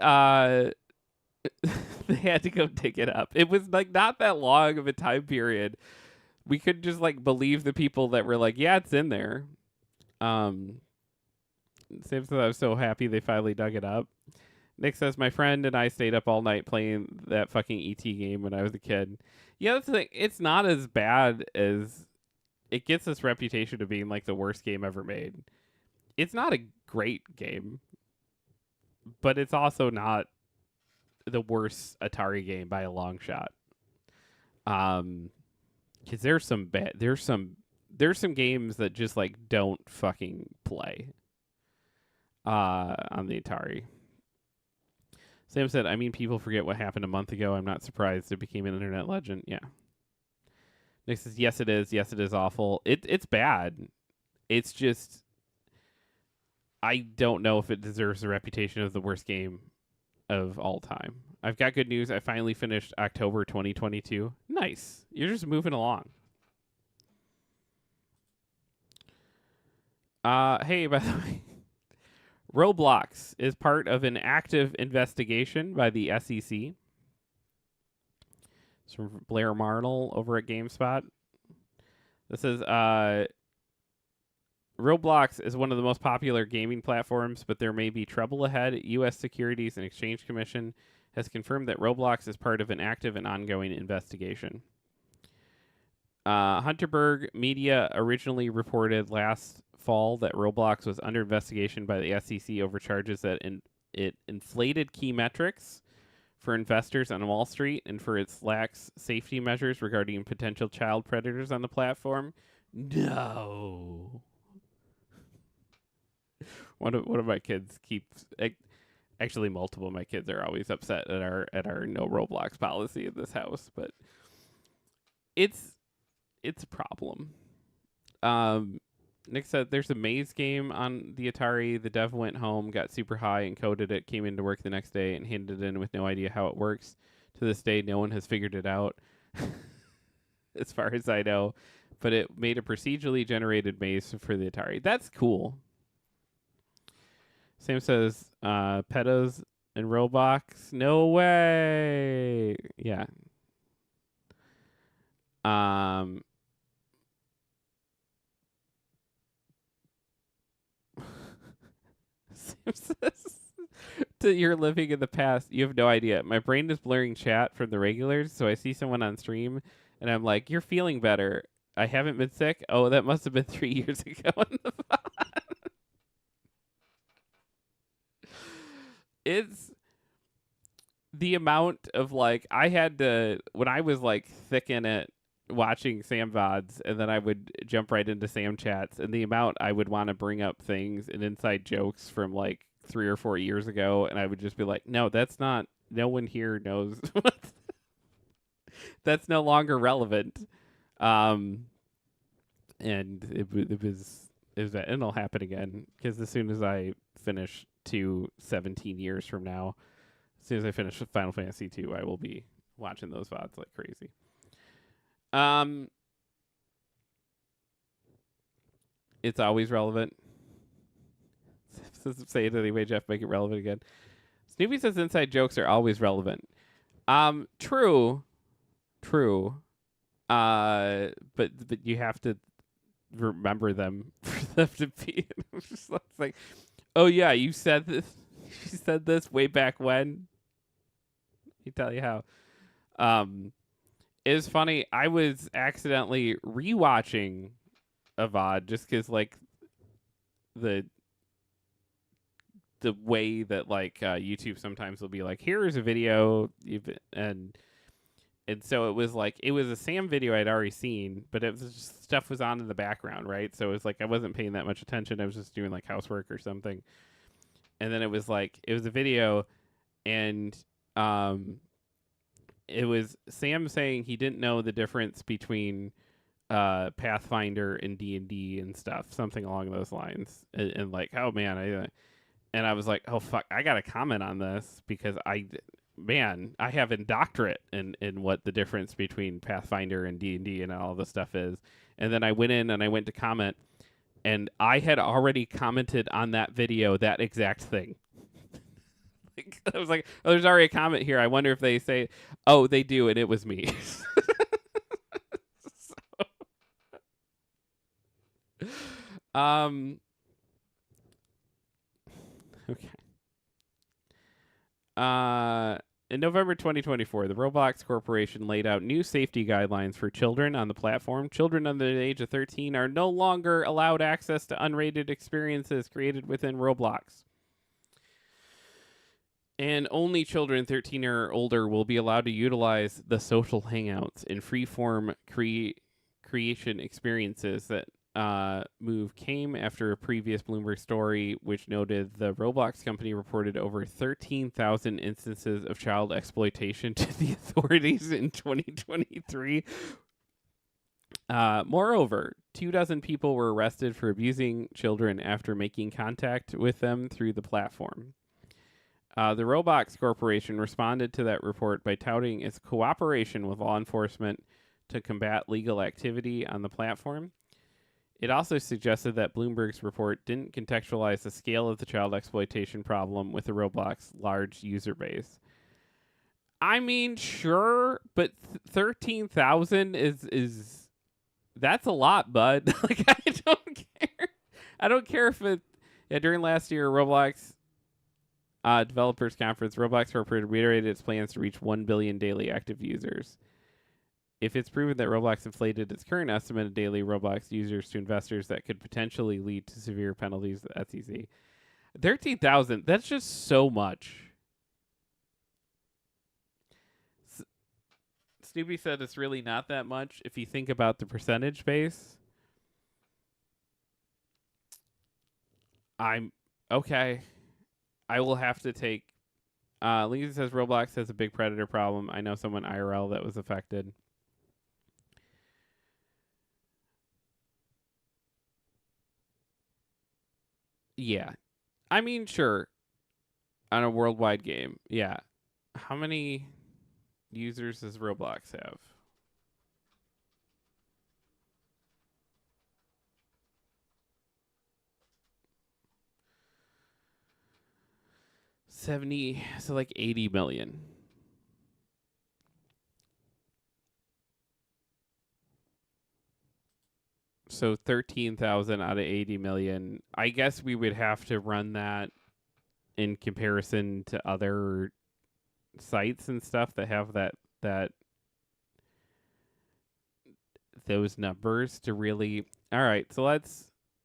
they had to go dig it up. It was like not that long of a time period. We could just like believe the people that were like, yeah, it's in there. Sam says I was so happy they finally dug it up. Nick says my friend and I stayed up all night playing that fucking ET game when I was a kid. Yeah, that's the thing. It's not as bad as it gets this reputation of being like the worst game ever made. It's not a great game, but it's also not the worst Atari game by a long shot. Because there's some games that just like don't fucking play on the Atari. Sam said, I mean, people forget what happened a month ago. I'm not surprised it became an internet legend. Yeah. Nick says, yes, it is. Yes, it is awful. It's bad. It's just, I don't know if it deserves the reputation of the worst game of all time. I've got good news. I finally finished October 2022. Nice. You're just moving along. Hey, by the way, Roblox is part of an active investigation by the SEC. It's from Blair Marnell over at GameSpot. This is Roblox is one of the most popular gaming platforms, but there may be trouble ahead. U.S. Securities and Exchange Commission has confirmed that Roblox is part of an active and ongoing investigation. Hunterberg Media originally reported last fall that Roblox was under investigation by the SEC over charges that it inflated key metrics for investors on Wall Street and for its lax safety measures regarding potential child predators on the platform. No. One of my kids keeps actually multiple of my kids are always upset at our no Roblox policy in this house, but it's a problem. Nick said there's a maze game on the Atari. The dev went home, got super high, and coded it, came into work the next day, and handed it in with no idea how it works. To this day, no one has figured it out, as far as I know. But it made a procedurally generated maze for the Atari. That's cool. Sam says, pedos and Roblox? No way! Yeah. To you're living in the past, you have no idea. My brain is blurring chat from the regulars, so I see someone on stream, and I'm like, "You're feeling better." I haven't been sick. Oh, that must have been 3 years ago. It's the amount of like I had to when I was like thick in it watching Sam VODs, and then I would jump right into Sam chats, and the amount I would want to bring up things and inside jokes from like 3 or 4 years ago, and I would just be like, no, that's not. No one here knows. That's no longer relevant. And it was and it'll happen again because as soon as I finish 17 years from now, as soon as I finish Final Fantasy 2, I will be watching those VODs like crazy. It's always relevant. Say it anyway, Jeff. Make it relevant again. Snoopy says inside jokes are always relevant. True. But you have to remember them for them to be. It's like, oh yeah, you said this. You said this way back when. Let me tell you how. It was funny. I was accidentally rewatching a VOD just because like the the way that like YouTube sometimes will be like, here's a video, and so it was like it was a Sam video I'd already seen, but it was just stuff was on in the background, right? So it was like I wasn't paying that much attention. I was just doing like housework or something, and then it was like it was a video, and it was Sam saying he didn't know the difference between Pathfinder and D&D and stuff, something along those lines, and like, oh man, I was like, oh fuck, I gotta comment on this because I have a doctorate in what the difference between Pathfinder and D&D and all this stuff is, and then I went in and I went to comment, and I had already commented on that video that exact thing. I was like, oh, there's already a comment here. I wonder if they say, oh, they do, and it was me. Okay. In November 2024, the Roblox Corporation laid out new safety guidelines for children on the platform. Children under the age of 13 are no longer allowed access to unrated experiences created within Roblox. And only children 13 or older will be allowed to utilize the social hangouts and freeform creation experiences. That move came after a previous Bloomberg story, which noted the Roblox company reported over 13,000 instances of child exploitation to the authorities in 2023. Moreover, 24 people were arrested for abusing children after making contact with them through the platform. The Roblox Corporation responded to that report by touting its cooperation with law enforcement to combat legal activity on the platform. It also suggested that Bloomberg's report didn't contextualize the scale of the child exploitation problem with the Roblox large user base. I mean, sure, but 13,000 is that's a lot, bud. Like, I don't care. I don't care if it during last year Roblox developers conference, Roblox Corporation reiterated its plans to reach 1 billion daily active users. If it's proven that Roblox inflated its current estimate of daily Roblox users to investors, that could potentially lead to severe penalties to the SEC. 13,000, that's just so much. Snoopy said it's really not that much if you think about the percentage base. I'm okay. I will have to take. Lisa says Roblox has a big predator problem. I know someone IRL that was affected. Yeah. I mean, sure. On a worldwide game. Yeah. How many users does Roblox have? 70, so like 80 million. So 13,000 out of 80 million. I guess we would have to run that in comparison to other sites and stuff that have that those numbers to really. All right, so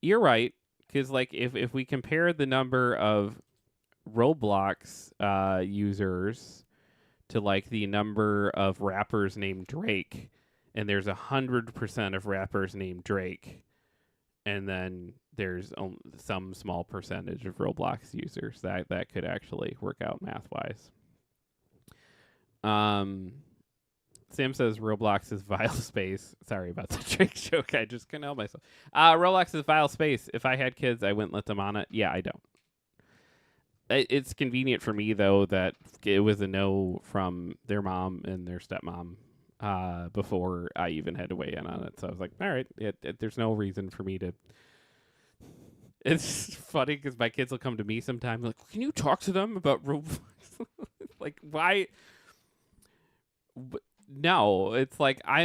you're right, cuz like if we compare the number of Roblox users to like the number of rappers named Drake, and there's 100% of rappers named Drake, and then there's some small percentage of Roblox users that could actually work out math wise. Sam says Roblox is vile space. Sorry about the Drake joke. I just couldn't help myself. Roblox is vile space. If I had kids, I wouldn't let them on it. Yeah, I don't. It's convenient for me though that it was a no from their mom and their stepmom before I even had to weigh in on it. So I was like, all right, there's no reason for me to. It's funny because my kids will come to me sometime like, can you talk to them about Roblox? Like, why? No, it's like I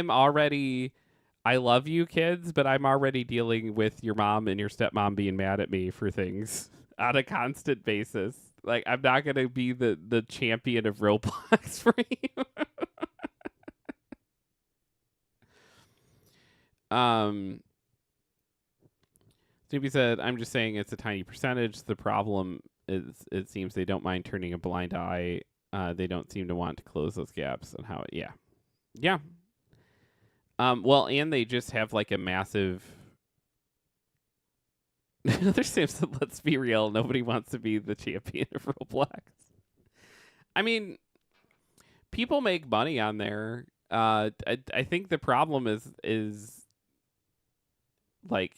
love you kids, but I'm already dealing with your mom and your stepmom being mad at me for things on a constant basis. Like, I'm not going to be the champion of Roblox for you. Snoopy said, I'm just saying it's a tiny percentage. The problem it seems they don't mind turning a blind eye. They don't seem to want to close those gaps on how. Yeah. Well, and they just have like a massive. There seems to, let's be real, nobody wants to be the champion of Roblox. I mean, people make money on there. I think the problem is like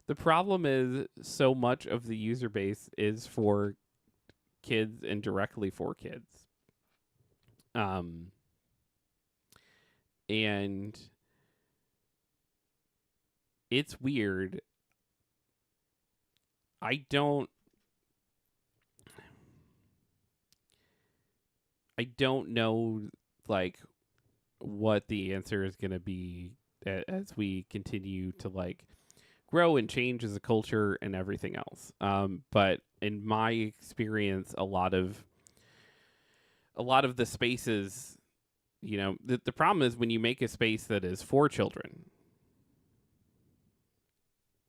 the problem is so much of the user base is for kids and directly for kids. And it's weird. I don't know like what the answer is going to be as we continue to like grow and change as a culture and everything else. But in my experience, a lot of the spaces, the problem is when you make a space that is for children,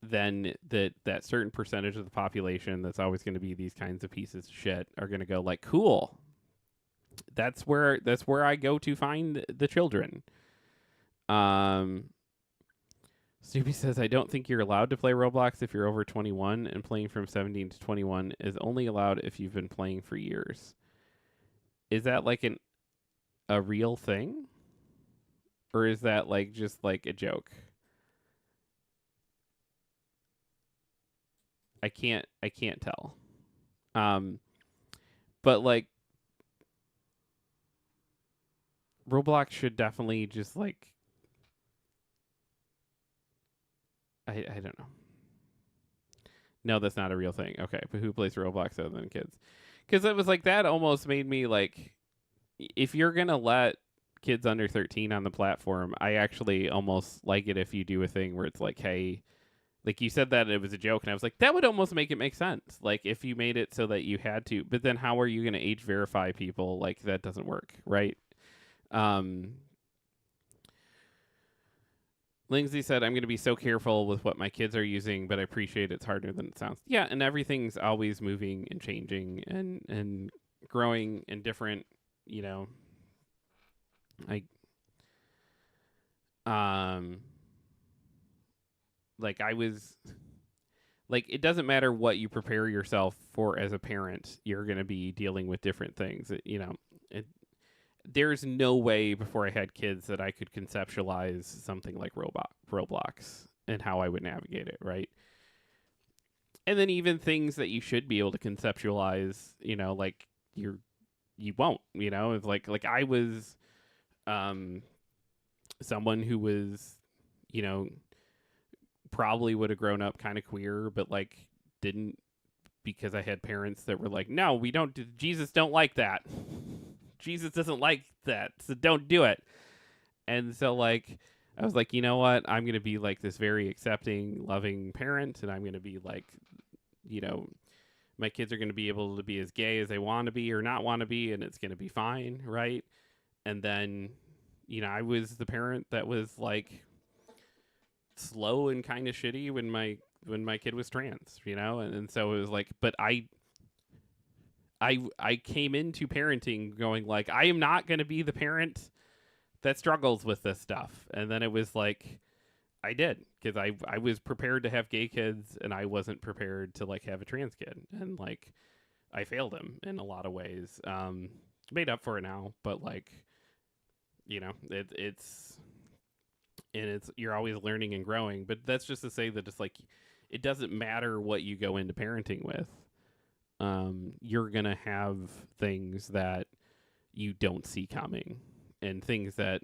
then that certain percentage of the population that's always going to be these kinds of pieces of shit are going to go like, cool. That's where I go to find the children. Snoopy says, I don't think you're allowed to play Roblox if you're over 21, and playing from 17 to 21 is only allowed if you've been playing for years. Is that like a real thing? Or is that like just like a joke? I can't tell. But like Roblox should definitely just like I don't know. No, that's not a real thing. Okay, but who plays Roblox other than kids? Because it was like that almost made me like, if you're gonna let kids under 13 on the platform, I actually almost like it if you do a thing where it's like, hey, like you said that it was a joke, and I was like, that would almost make it make sense. Like if you made it so that you had to, but then how are you gonna age verify people? Like that doesn't work, right? Lindsay said, I'm going to be so careful with what my kids are using, but I appreciate it's harder than it sounds. Yeah, and everything's always moving and changing and growing and different, like like I was like, it doesn't matter what you prepare yourself for as a parent, you're going to be dealing with different things. There's no way before I had kids that I could conceptualize something like Roblox and how I would navigate it, right? And then even things that you should be able to conceptualize, like you won't, it's like I was someone who was, probably would have grown up kind of queer, but like didn't, because I had parents that were like, no, we don't Jesus don't like that. Jesus doesn't like that, so don't do it. And so, like, I was like, you know what? I'm going to be, like, this very accepting, loving parent, and I'm going to be, like, my kids are going to be able to be as gay as they want to be or not want to be, and it's going to be fine, right? And then, I was the parent that was, like, slow and kind of shitty when my kid was trans, And so it was like, but I came into parenting going like, I am not going to be the parent that struggles with this stuff. And then it was like, I did, because I was prepared to have gay kids, and I wasn't prepared to like have a trans kid. And like, I failed him in a lot of ways. Made up for it now, but like, it's you're always learning and growing. But that's just to say that it's like, it doesn't matter what you go into parenting with. You're going to have things that you don't see coming, and things that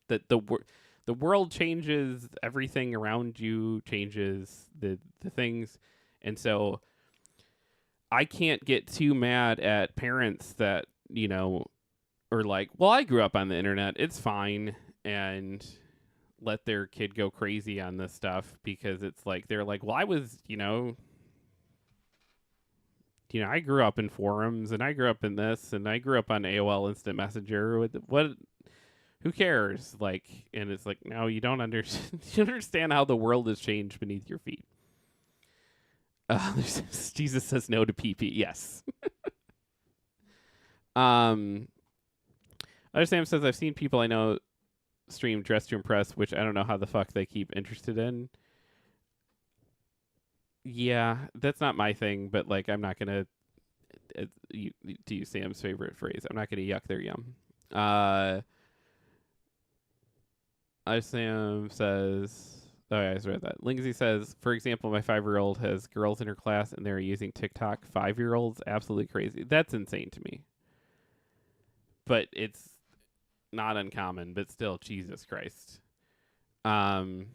the world changes, everything around you changes, the things. And so I can't get too mad at parents that, are like, well, I grew up on the internet, it's fine, and let their kid go crazy on this stuff, because it's like, they're like, well, I was, I grew up in forums, and I grew up in this, and I grew up on AOL Instant Messenger. What? Who cares? Like, and it's like, no, you don't understand. You don't understand how the world has changed beneath your feet. Jesus says no to PP. Yes. Other Sam says I've seen people I know stream Dress to Impress, which I don't know how the fuck they keep interested in. Yeah, that's not my thing, but like I'm not gonna to use Sam's favorite phrase. I'm not gonna yuck their yum. Sam says. Oh, yeah, I just read that. Lindsay says, for example, my 5-year-old has girls in her class and they're using TikTok. 5-year-olds, absolutely crazy. That's insane to me. But it's not uncommon, but still, Jesus Christ. Lindsay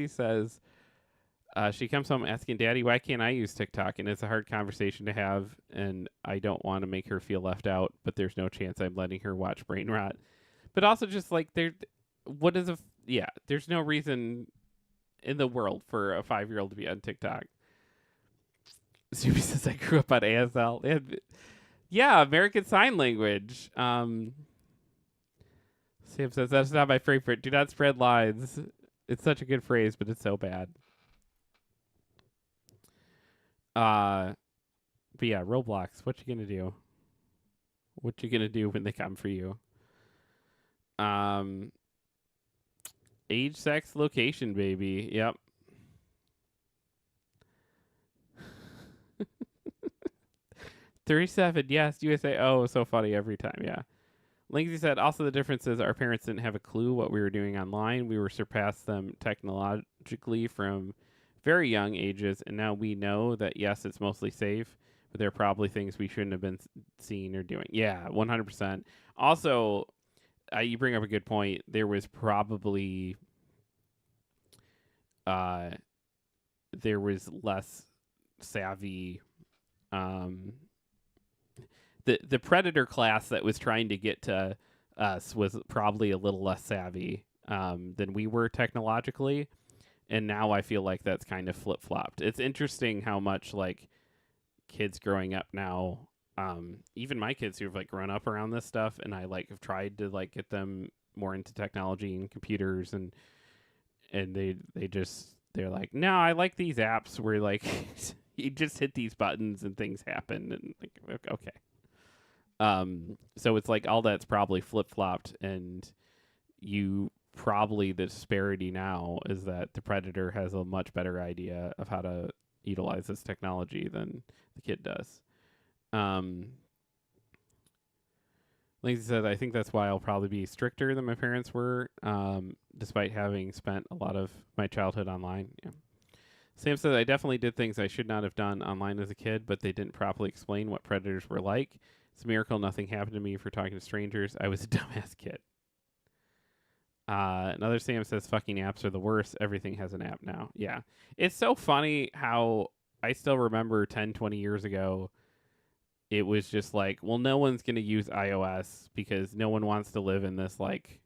says, she comes home asking, Daddy, why can't I use TikTok? And it's a hard conversation to have, and I don't want to make her feel left out, but there's no chance I'm letting her watch Brain Rot. But also just like, there's no reason in the world for a 5-year-old to be on TikTok. Zuby says, I grew up on ASL. Yeah, American Sign Language. Sam says, that's not my favorite. Do not spread lies. It's such a good phrase, but it's so bad. But yeah, Roblox. What you gonna do? What you gonna do when they come for you? Age, sex, location, baby. Yep. $37. Yes, USA. Oh, so funny every time. Yeah. Lindsay said, also the difference is our parents didn't have a clue what we were doing online. We were surpassed them technologically from very young ages, and now we know that, yes, it's mostly safe, but there are probably things we shouldn't have been seeing or doing. Yeah, 100%. Also, you bring up a good point. There was probably there was less savvy the predator class that was trying to get to us was probably a little less savvy than we were technologically, and now I feel like that's kind of flip-flopped. It's interesting how much like kids growing up now, even my kids who've like grown up around this stuff, and I like have tried to like get them more into technology and computers, and they're like, no, I like these apps where like you just hit these buttons and things happen, and like, okay. So it's like all that's probably flip-flopped, and you probably the disparity now is that the predator has a much better idea of how to utilize this technology than the kid does. Lindsay said, I think that's why I'll probably be stricter than my parents were, despite having spent a lot of my childhood online. Yeah. Sam said, I definitely did things I should not have done online as a kid, but they didn't properly explain what predators were like. It's a miracle nothing happened to me for talking to strangers. I was a dumbass kid. Another Sam says, fucking apps are the worst. Everything has an app now. Yeah. It's so funny how I still remember 10, 20 years ago, it was just like, well, no one's going to use iOS because no one wants to live in this, like,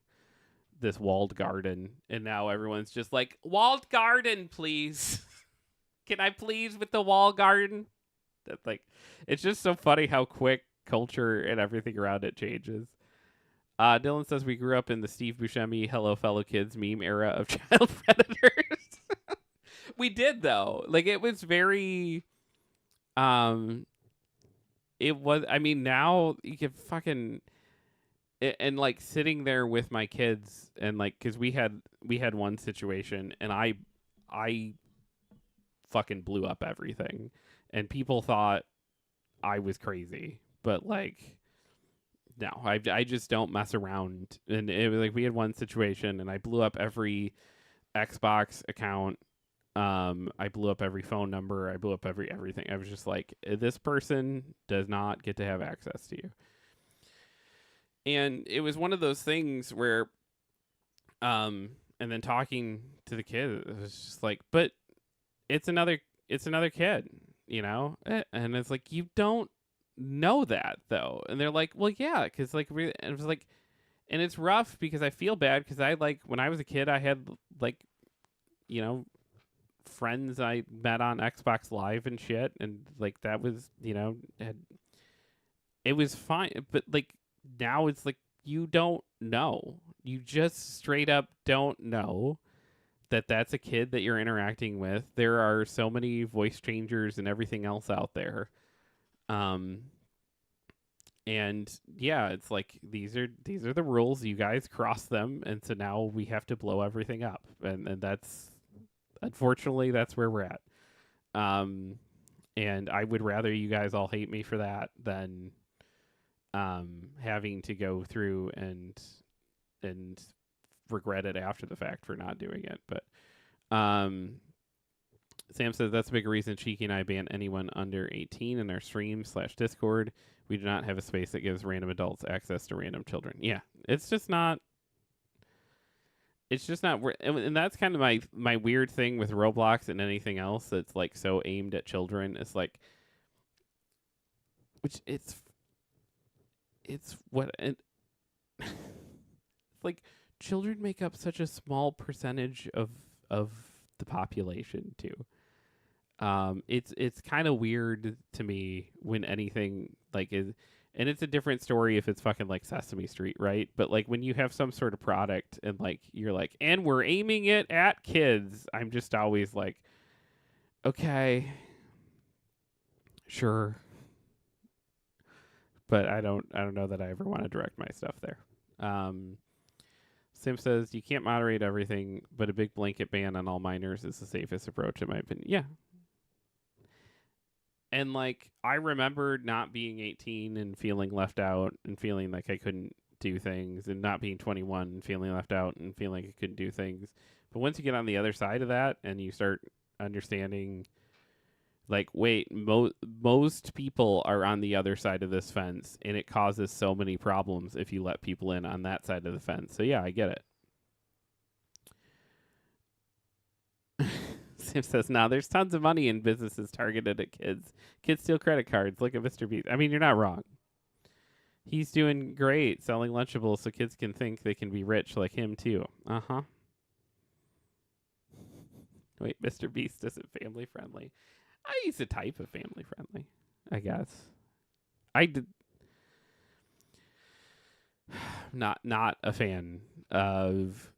this walled garden. And now everyone's just like, walled garden, please. Can I please with the wall garden? That's like, it's just so funny how quick culture and everything around it changes. Dylan says we grew up in the Steve Buscemi "Hello Fellow Kids" meme era of child predators. We did though. Like it was very, it was. I mean, now you can fucking and like sitting there with my kids and like because we had one situation and I fucking blew up everything and people thought I was crazy, but like. No, I just don't mess around. And it was like we had one situation and I blew up every Xbox account. I blew up every phone number. I blew up everything. I was just like, this person does not get to have access to you. And it was one of those things where, and then talking to the kid, it was just like, but it's another kid, you know? And it's like, you don't know that though. And they're like, well, yeah, because like and it was like, and it's rough because I feel bad because I like when I was a kid I had like, you know, friends I met on Xbox Live and shit, and like that was, you know, it was fine, but like now it's like you don't know, you just straight up don't know that's a kid that you're interacting with. There are so many voice changers and everything else out there. Um, and yeah, it's like these are the rules. You guys cross them, and so now we have to blow everything up, and that's unfortunately that's where we're at. Um, and I would rather you guys all hate me for that than having to go through and regret it after the fact for not doing it. But Sam says that's a big reason Cheeky and I ban anyone under 18 in our stream/Discord. We do not have a space that gives random adults access to random children. Yeah, it's just not. It's just not. And that's kind of my weird thing with Roblox and anything else that's like so aimed at children. It's like, which it's what it, it's like children make up such a small percentage of the population too. It's kind of weird to me when anything like is, and it's a different story if it's fucking like Sesame Street, right? But like when you have some sort of product and like you're like, and we're aiming it at kids, I'm just always like, okay, sure, but I don't know that I ever want to direct my stuff there. Sim says you can't moderate everything, but a big blanket ban on all minors is the safest approach in my opinion. Yeah. And like I remember not being 18 and feeling left out and feeling like I couldn't do things, and not being 21 and feeling left out and feeling like I couldn't do things. But once you get on the other side of that and you start understanding like, wait, most people are on the other side of this fence, and it causes so many problems if you let people in on that side of the fence. So yeah, I get it. Sam says, "Now there's tons of money in businesses targeted at kids. Kids steal credit cards. Look at Mr. Beast. I mean, you're not wrong. He's doing great selling Lunchables so kids can think they can be rich like him too. Uh-huh. Wait, Mr. Beast isn't family friendly. He's a type of family friendly, I guess. I did not a fan of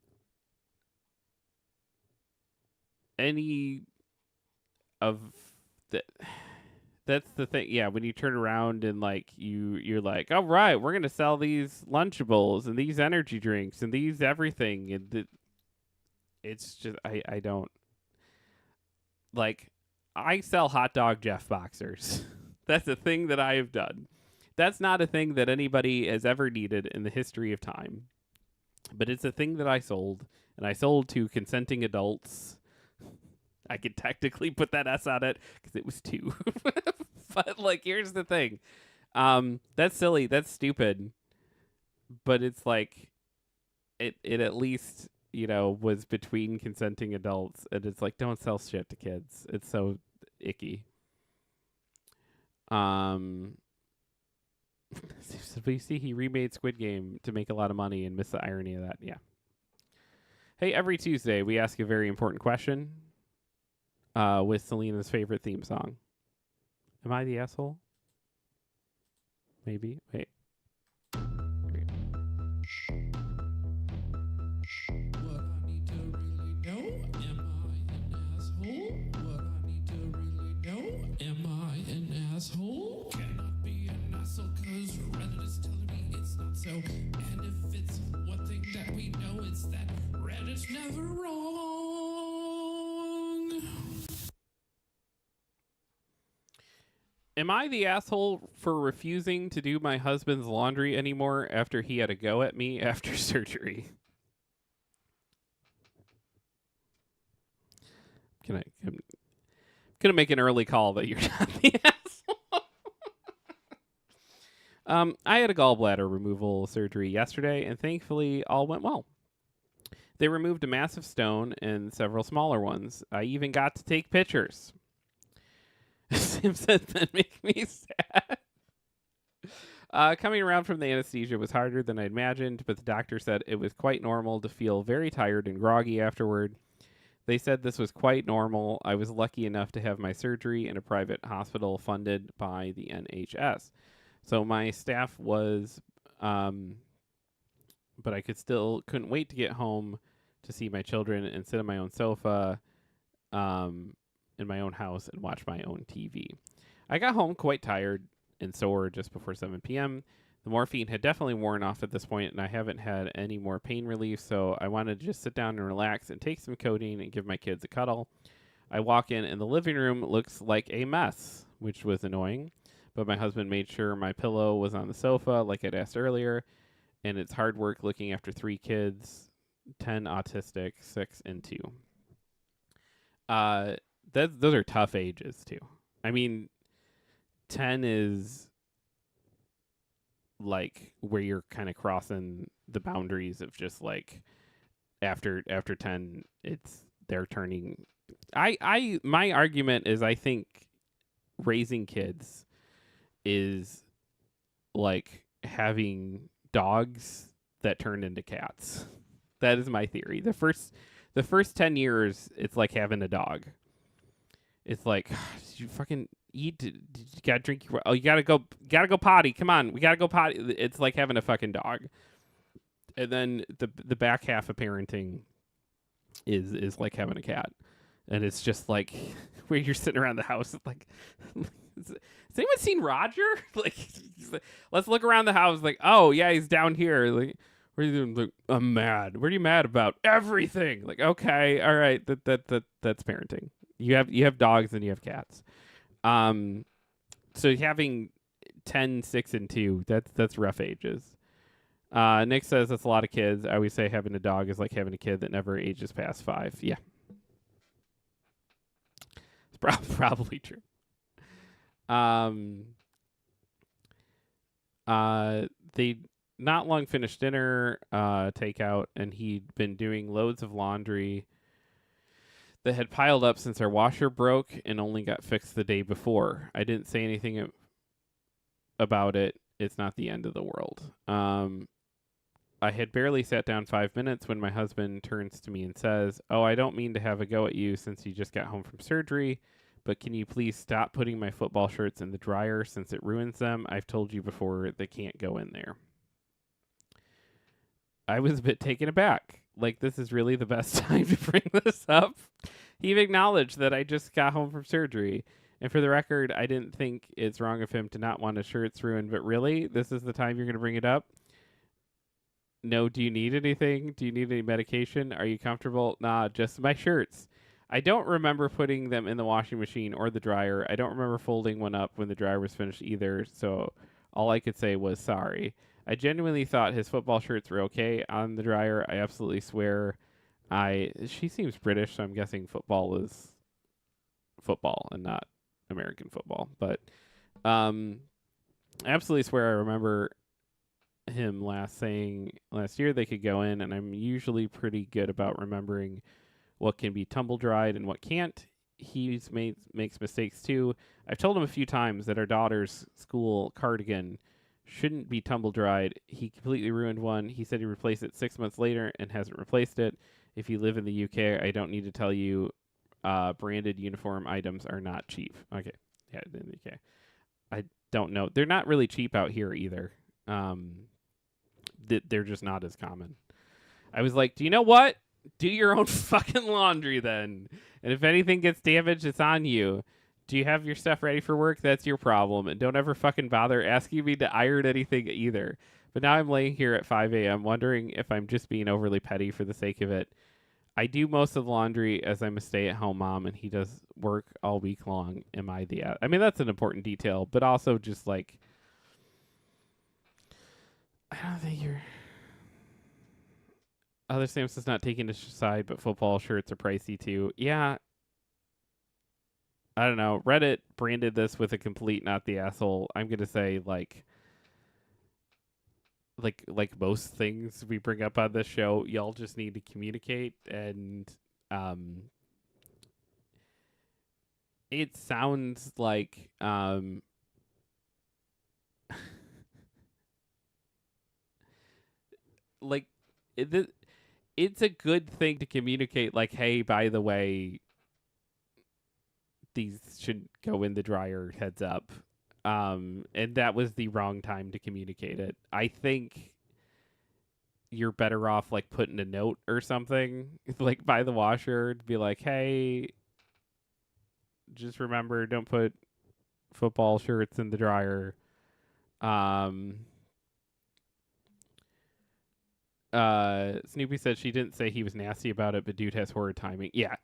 any of the. That's the thing. Yeah, when you turn around and like you're like, all right, we're gonna sell these Lunchables and these energy drinks and these everything, and it's just I don't like. I sell hot dog Jeff boxers. That's a thing that I have done. That's not a thing that anybody has ever needed in the history of time. But it's a thing that I sold, and I sold to consenting adults. I could technically put that S on it because it was 2. But like, here's the thing. That's silly. That's stupid. But it's like, it at least, was between consenting adults, and it's like, don't sell shit to kids. It's so icky. But you see, he remade Squid Game to make a lot of money and missed the irony of that. Yeah. Hey, every Tuesday we ask a very important question with Selena's favorite theme song. Am I the asshole? Maybe. Wait. Asshole cannot be an asshole cause Reddit is telling me it's not so. And if it's one thing that we know, it's that Reddit's never wrong. Am I the asshole for refusing to do my husband's laundry anymore after he had a go at me after surgery? I'm gonna make an early call that you're not the asshole. I had a gallbladder removal surgery yesterday, and thankfully all went well. They removed a massive stone and several smaller ones. I even got to take pictures. Simpsons that make me sad. Coming around from the anesthesia was harder than I imagined, but the doctor said it was quite normal to feel very tired and groggy afterward. They said this was quite normal. I was lucky enough to have my surgery in a private hospital funded by the NHS. So my staff was, but I couldn't wait to get home to see my children and sit on my own sofa in my own house and watch my own TV. I got home quite tired and sore just before 7 p.m. The morphine had definitely worn off at this point, and I haven't had any more pain relief, so I wanted to just sit down and relax and take some codeine and give my kids a cuddle. I walk in, and the living room looks like a mess, which was annoying, but my husband made sure my pillow was on the sofa, like I'd asked earlier, and it's hard work looking after 3 kids, 10 autistic, 6 and 2. Those are tough ages, too. I mean, 10 is like where you're kind of crossing the boundaries of just like after 10 it's they're turning. I my argument is I think raising kids is like having dogs that turn into cats. That is my theory. The first 10 years it's like having a dog. It's like did you fucking eat? Did you gotta drink your? Oh, you gotta go potty. Come on, we gotta go potty. It's like having a fucking dog. And then the back half of parenting is like having a cat, and it's just like where you're sitting around the house like. Has anyone seen Roger? Like, let's look around the house. Like, oh yeah, he's down here. Like, what are you doing? Like, I'm mad. What are you mad about? Everything. Like, okay, all right, that's parenting. You have dogs and you have cats. So having 10, 6, and 2, that's rough ages. Nick says that's a lot of kids. I always say having a dog is like having a kid that never ages past 5. Yeah. It's probably true. They not long finished dinner, takeout, and he'd been doing loads of laundry that had piled up since our washer broke and only got fixed the day before. I didn't say anything about it. It's not the end of the world. I had barely sat down 5 minutes when my husband turns to me and says, "Oh, I don't mean to have a go at you since you just got home from surgery, but can you please stop putting my football shirts in the dryer since it ruins them? I've told you before they can't go in there." I was a bit taken aback. Like, this is really the best time to bring this up. He acknowledged that I just got home from surgery. And for the record, I didn't think it's wrong of him to not want his shirts ruined, but really, this is the time you're going to bring it up? No, do you need anything? Do you need any medication? Are you comfortable? Nah, just my shirts. I don't remember putting them in the washing machine or the dryer. I don't remember folding one up when the dryer was finished either, so all I could say was sorry. I genuinely thought his football shirts were okay on the dryer. I absolutely swear. She seems British, so I'm guessing football is football and not American football. But I absolutely swear I remember him last year they could go in, and I'm usually pretty good about remembering what can be tumble dried and what can't. Makes mistakes too. I've told him a few times that our daughter's school cardigan shouldn't be tumble dried. He completely ruined one. He said he replaced it 6 months later and hasn't replaced it. If you live in the UK, I don't need to tell you branded uniform items are not cheap. Okay. Yeah, in the UK. I don't know. They're not really cheap out here either. They're just not as common. I was like, do you know what? Do your own fucking laundry then. And if anything gets damaged, it's on you. Do you have your stuff ready for work? That's your problem. And don't ever fucking bother asking me to iron anything either. But now I'm laying here at 5 a.m. wondering if I'm just being overly petty for the sake of it. I do most of the laundry as I'm a stay-at-home mom, and he does work all week long. Am I the... I mean, that's an important detail, but also just like... I don't think you're... Other Sam's is not taking a side, but football shirts are pricey too. Yeah. I don't know. Reddit branded this with a complete not the asshole. I'm going to say like most things we bring up on this show, y'all just need to communicate, and it sounds like like it's a good thing to communicate, like, hey, by the way, these shouldn't go in the dryer, heads up. And that was the wrong time to communicate it. I think you're better off like putting a note or something like by the washer to be like, hey, just remember, don't put football shirts in the dryer. Um, Snoopy said she didn't say he was nasty about it, but dude has horrid timing. Yeah.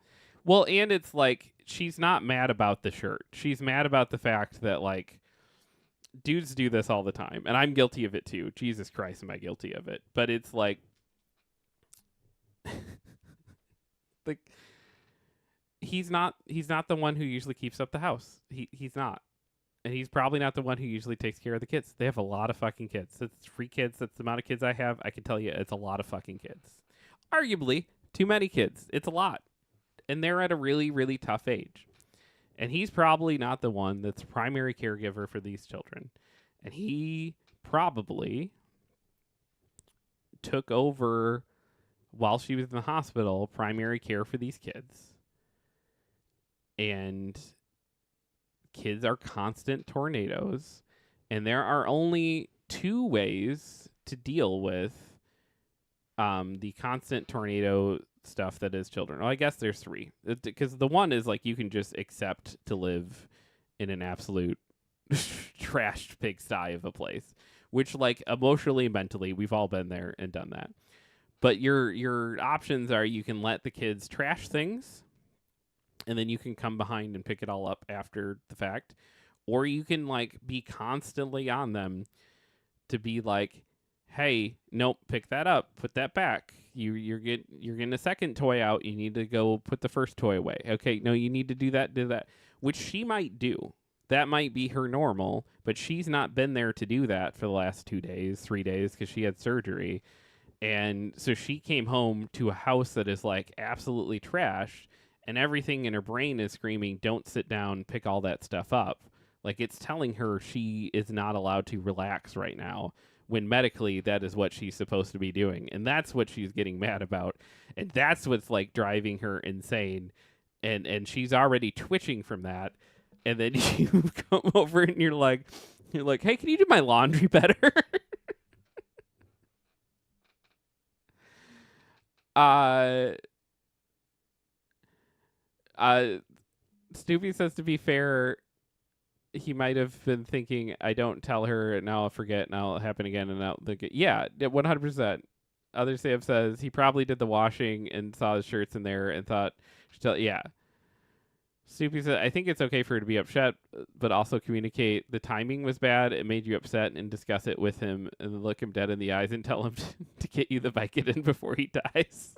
Well, and it's like she's not mad about the shirt. She's mad about the fact that like dudes do this all the time, and I'm guilty of it too. Jesus Christ, am I guilty of it? But it's like like he's not the one who usually keeps up the house. He's not. And he's probably not the one who usually takes care of the kids. They have a lot of fucking kids. That's 3 kids. That's the amount of kids I have. I can tell you it's a lot of fucking kids. Arguably, too many kids. It's a lot. And they're at a really, really tough age. And he's probably not the one that's primary caregiver for these children. And he probably took over while she was in the hospital primary care for these kids. And kids are constant tornadoes, and there are only 2 ways to deal with the constant tornado stuff that is children. Well, I guess there's 3, because the one is like you can just accept to live in an absolute trashed pigsty of a place, which like emotionally, mentally, we've all been there and done that. But your options are you can let the kids trash things, and then you can come behind and pick it all up after the fact. Or you can like be constantly on them to be like, hey, nope, pick that up, put that back. You're getting a second toy out. You need to go put the first toy away. Okay, no, you need to do that, which she might do. That might be her normal, but she's not been there to do that for the last 2 days, 3 days, because she had surgery. And so she came home to a house that is like absolutely trashed, and everything in her brain is screaming, don't sit down, pick all that stuff up. Like it's telling her she is not allowed to relax right now, when medically that is what she's supposed to be doing. And that's what she's getting mad about. And that's what's like driving her insane. And she's already twitching from that. And then you come over and you're like, hey, can you do my laundry better? Snoopy says, to be fair, he might have been thinking, I don't tell her, and now I'll forget, and now it'll happen again, and I'll think, yeah, 100%. Other Sam says he probably did the washing and saw the shirts in there and thought, yeah. Snoopy said, I think it's okay for her to be upset, but also communicate the timing was bad, it made you upset, and discuss it with him, and then look him dead in the eyes and tell him to get you the Vicodin before he dies.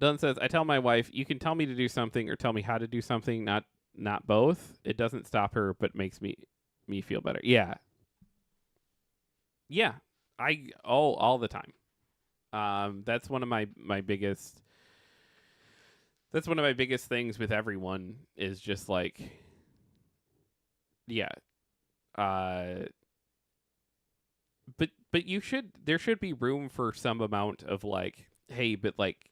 Dunn says, I tell my wife, you can tell me to do something or tell me how to do something, not both. It doesn't stop her, but makes me feel better. Yeah. Yeah. All the time. That's one of my biggest things with everyone is just like, yeah. But there should be room for some amount of like, hey, but like,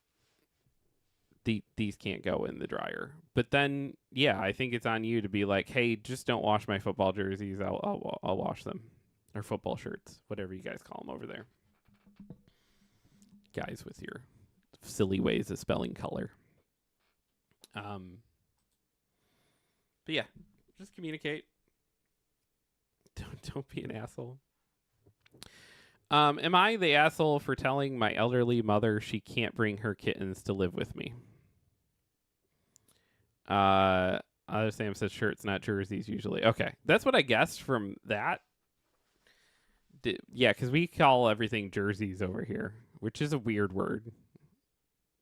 these can't go in the dryer. But then, yeah, I think it's on you to be like, hey, just don't wash my football jerseys. I'll wash them, or football shirts, whatever you guys call them over there. Guys with your silly ways of spelling color. But yeah, just communicate. Don't be an asshole. Am I the asshole for telling my elderly mother she can't bring her kittens to live with me? Other Sam says shirts, not jerseys, usually. Okay, that's what I guessed from that. Yeah, because we call everything jerseys over here, which is a weird word.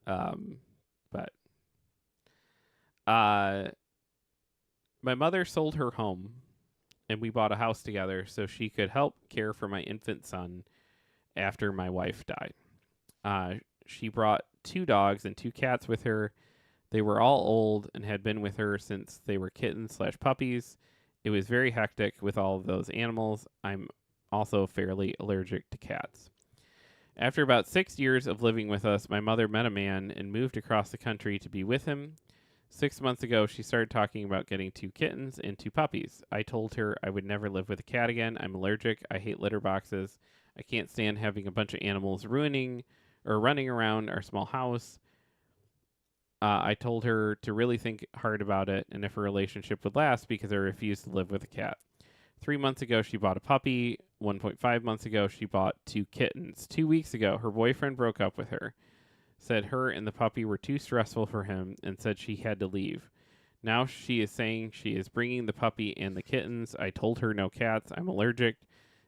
But my mother sold her home, and we bought a house together so she could help care for my infant son after my wife died. She brought 2 dogs and 2 cats with her. They were all old and had been with her since they were kittens/puppies. It was very hectic with all of those animals. I'm also fairly allergic to cats. After about 6 years of living with us, my mother met a man and moved across the country to be with him. 6 months ago, she started talking about getting 2 kittens and 2 puppies. I told her I would never live with a cat again. I'm allergic. I hate litter boxes. I can't stand having a bunch of animals ruining or running around our small house. I told her to really think hard about it and if a relationship would last because I refused to live with a cat. 3 months ago, she bought a puppy. 1.5 months ago, she bought 2 kittens. 2 weeks ago, her boyfriend broke up with her, said her and the puppy were too stressful for him, and said she had to leave. Now she is saying she is bringing the puppy and the kittens. I told her no cats. I'm allergic.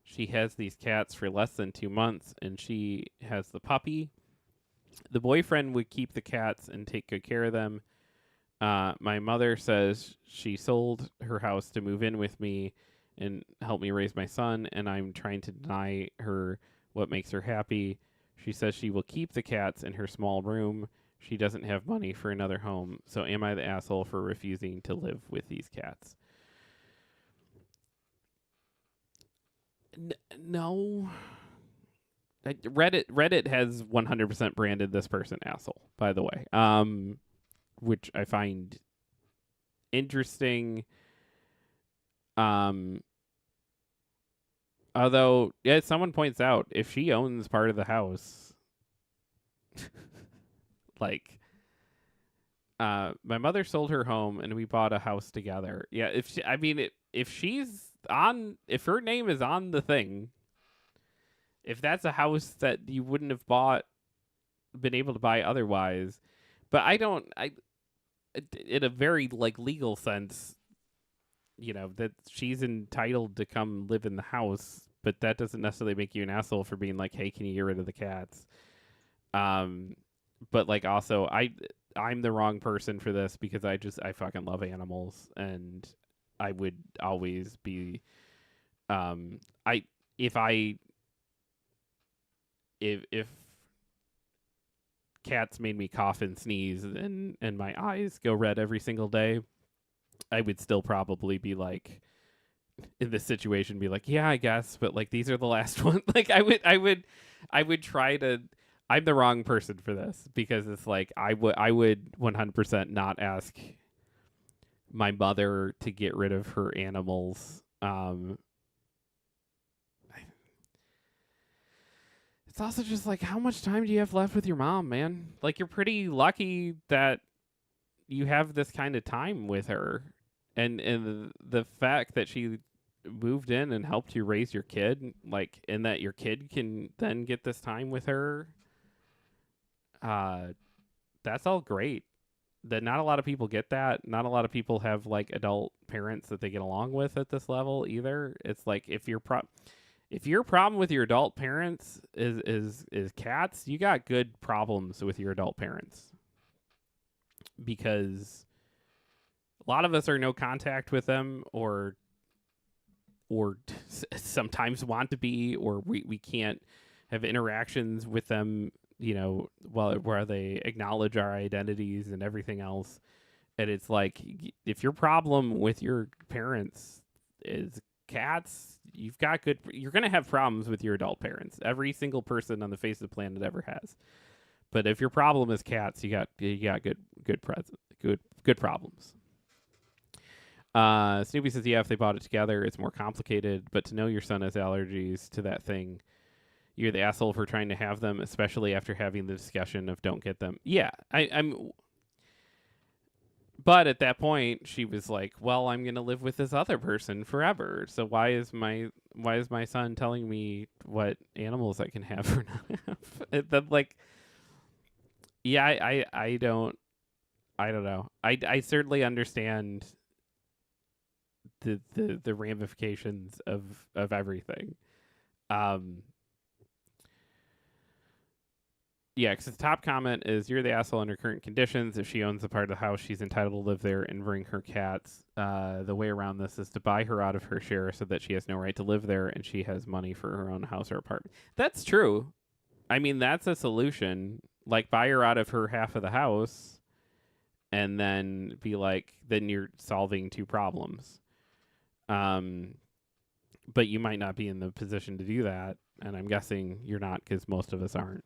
She has these cats for less than 2 months, and she has the puppy. The boyfriend would keep the cats and take good care of them. My mother says she sold her house to move in with me and help me raise my son, and I'm trying to deny her what makes her happy. She says she will keep the cats in her small room. She doesn't have money for another home. So am I the asshole for refusing to live with these cats? No. Reddit has 100% branded this person asshole, by the way. Which I find interesting. Although, yeah, someone points out if she owns part of the house, like, my mother sold her home and we bought a house together. Yeah, if her name is on the thing, if that's a house that you wouldn't have been able to buy otherwise, but in a very like legal sense, that she's entitled to come live in the house, but that doesn't necessarily make you an asshole for being like, hey, can you get rid of the cats? But like also I'm the wrong person for this because I fucking love animals, and I would always be I if I if cats made me cough and sneeze and my eyes go red every single day, I would still probably be like, in this situation, be like, yeah, I guess, but like these are the last ones. Like I would try to. I'm the wrong person for this because it's like I would 100% not ask my mother to get rid of her animals. It's also just like, how much time do you have left with your mom, man? Like, you're pretty lucky that you have this kind of time with her, and the fact that she moved in and helped you raise your kid, like, and that your kid can then get this time with her. That's all great. That not a lot of people get that. Not a lot of people have like adult parents that they get along with at this level either. It's like if your problem with your adult parents is cats, you got good problems with your adult parents, because a lot of us are no contact with them, or sometimes want to be, or we can't have interactions with them, where they acknowledge our identities and everything else. And it's like, if your problem with your parents is cats, you're going to have problems with your adult parents. Every single person on the face of the planet ever has. But if your problem is cats, you got good problems. Snoopy says, yeah, if they bought it together, it's more complicated, but to know your son has allergies to that thing, you're the asshole for trying to have them, especially after having the discussion of don't get them. Yeah, I'm. But at that point, she was like, well, I'm going to live with this other person forever. So why is my son telling me what animals I can have or not have? That, like, yeah, I don't know. I certainly understand the ramifications of everything. Yeah, because the top comment is, you're the asshole under current conditions. If she owns the part of the house, she's entitled to live there and bring her cats. The way around this is to buy her out of her share so that she has no right to live there and she has money for her own house or apartment. That's true. I mean, that's a solution. Like, buy her out of her half of the house and then be like, then you're solving two problems. But you might not be in the position to do that, and I'm guessing you're not, because most of us aren't.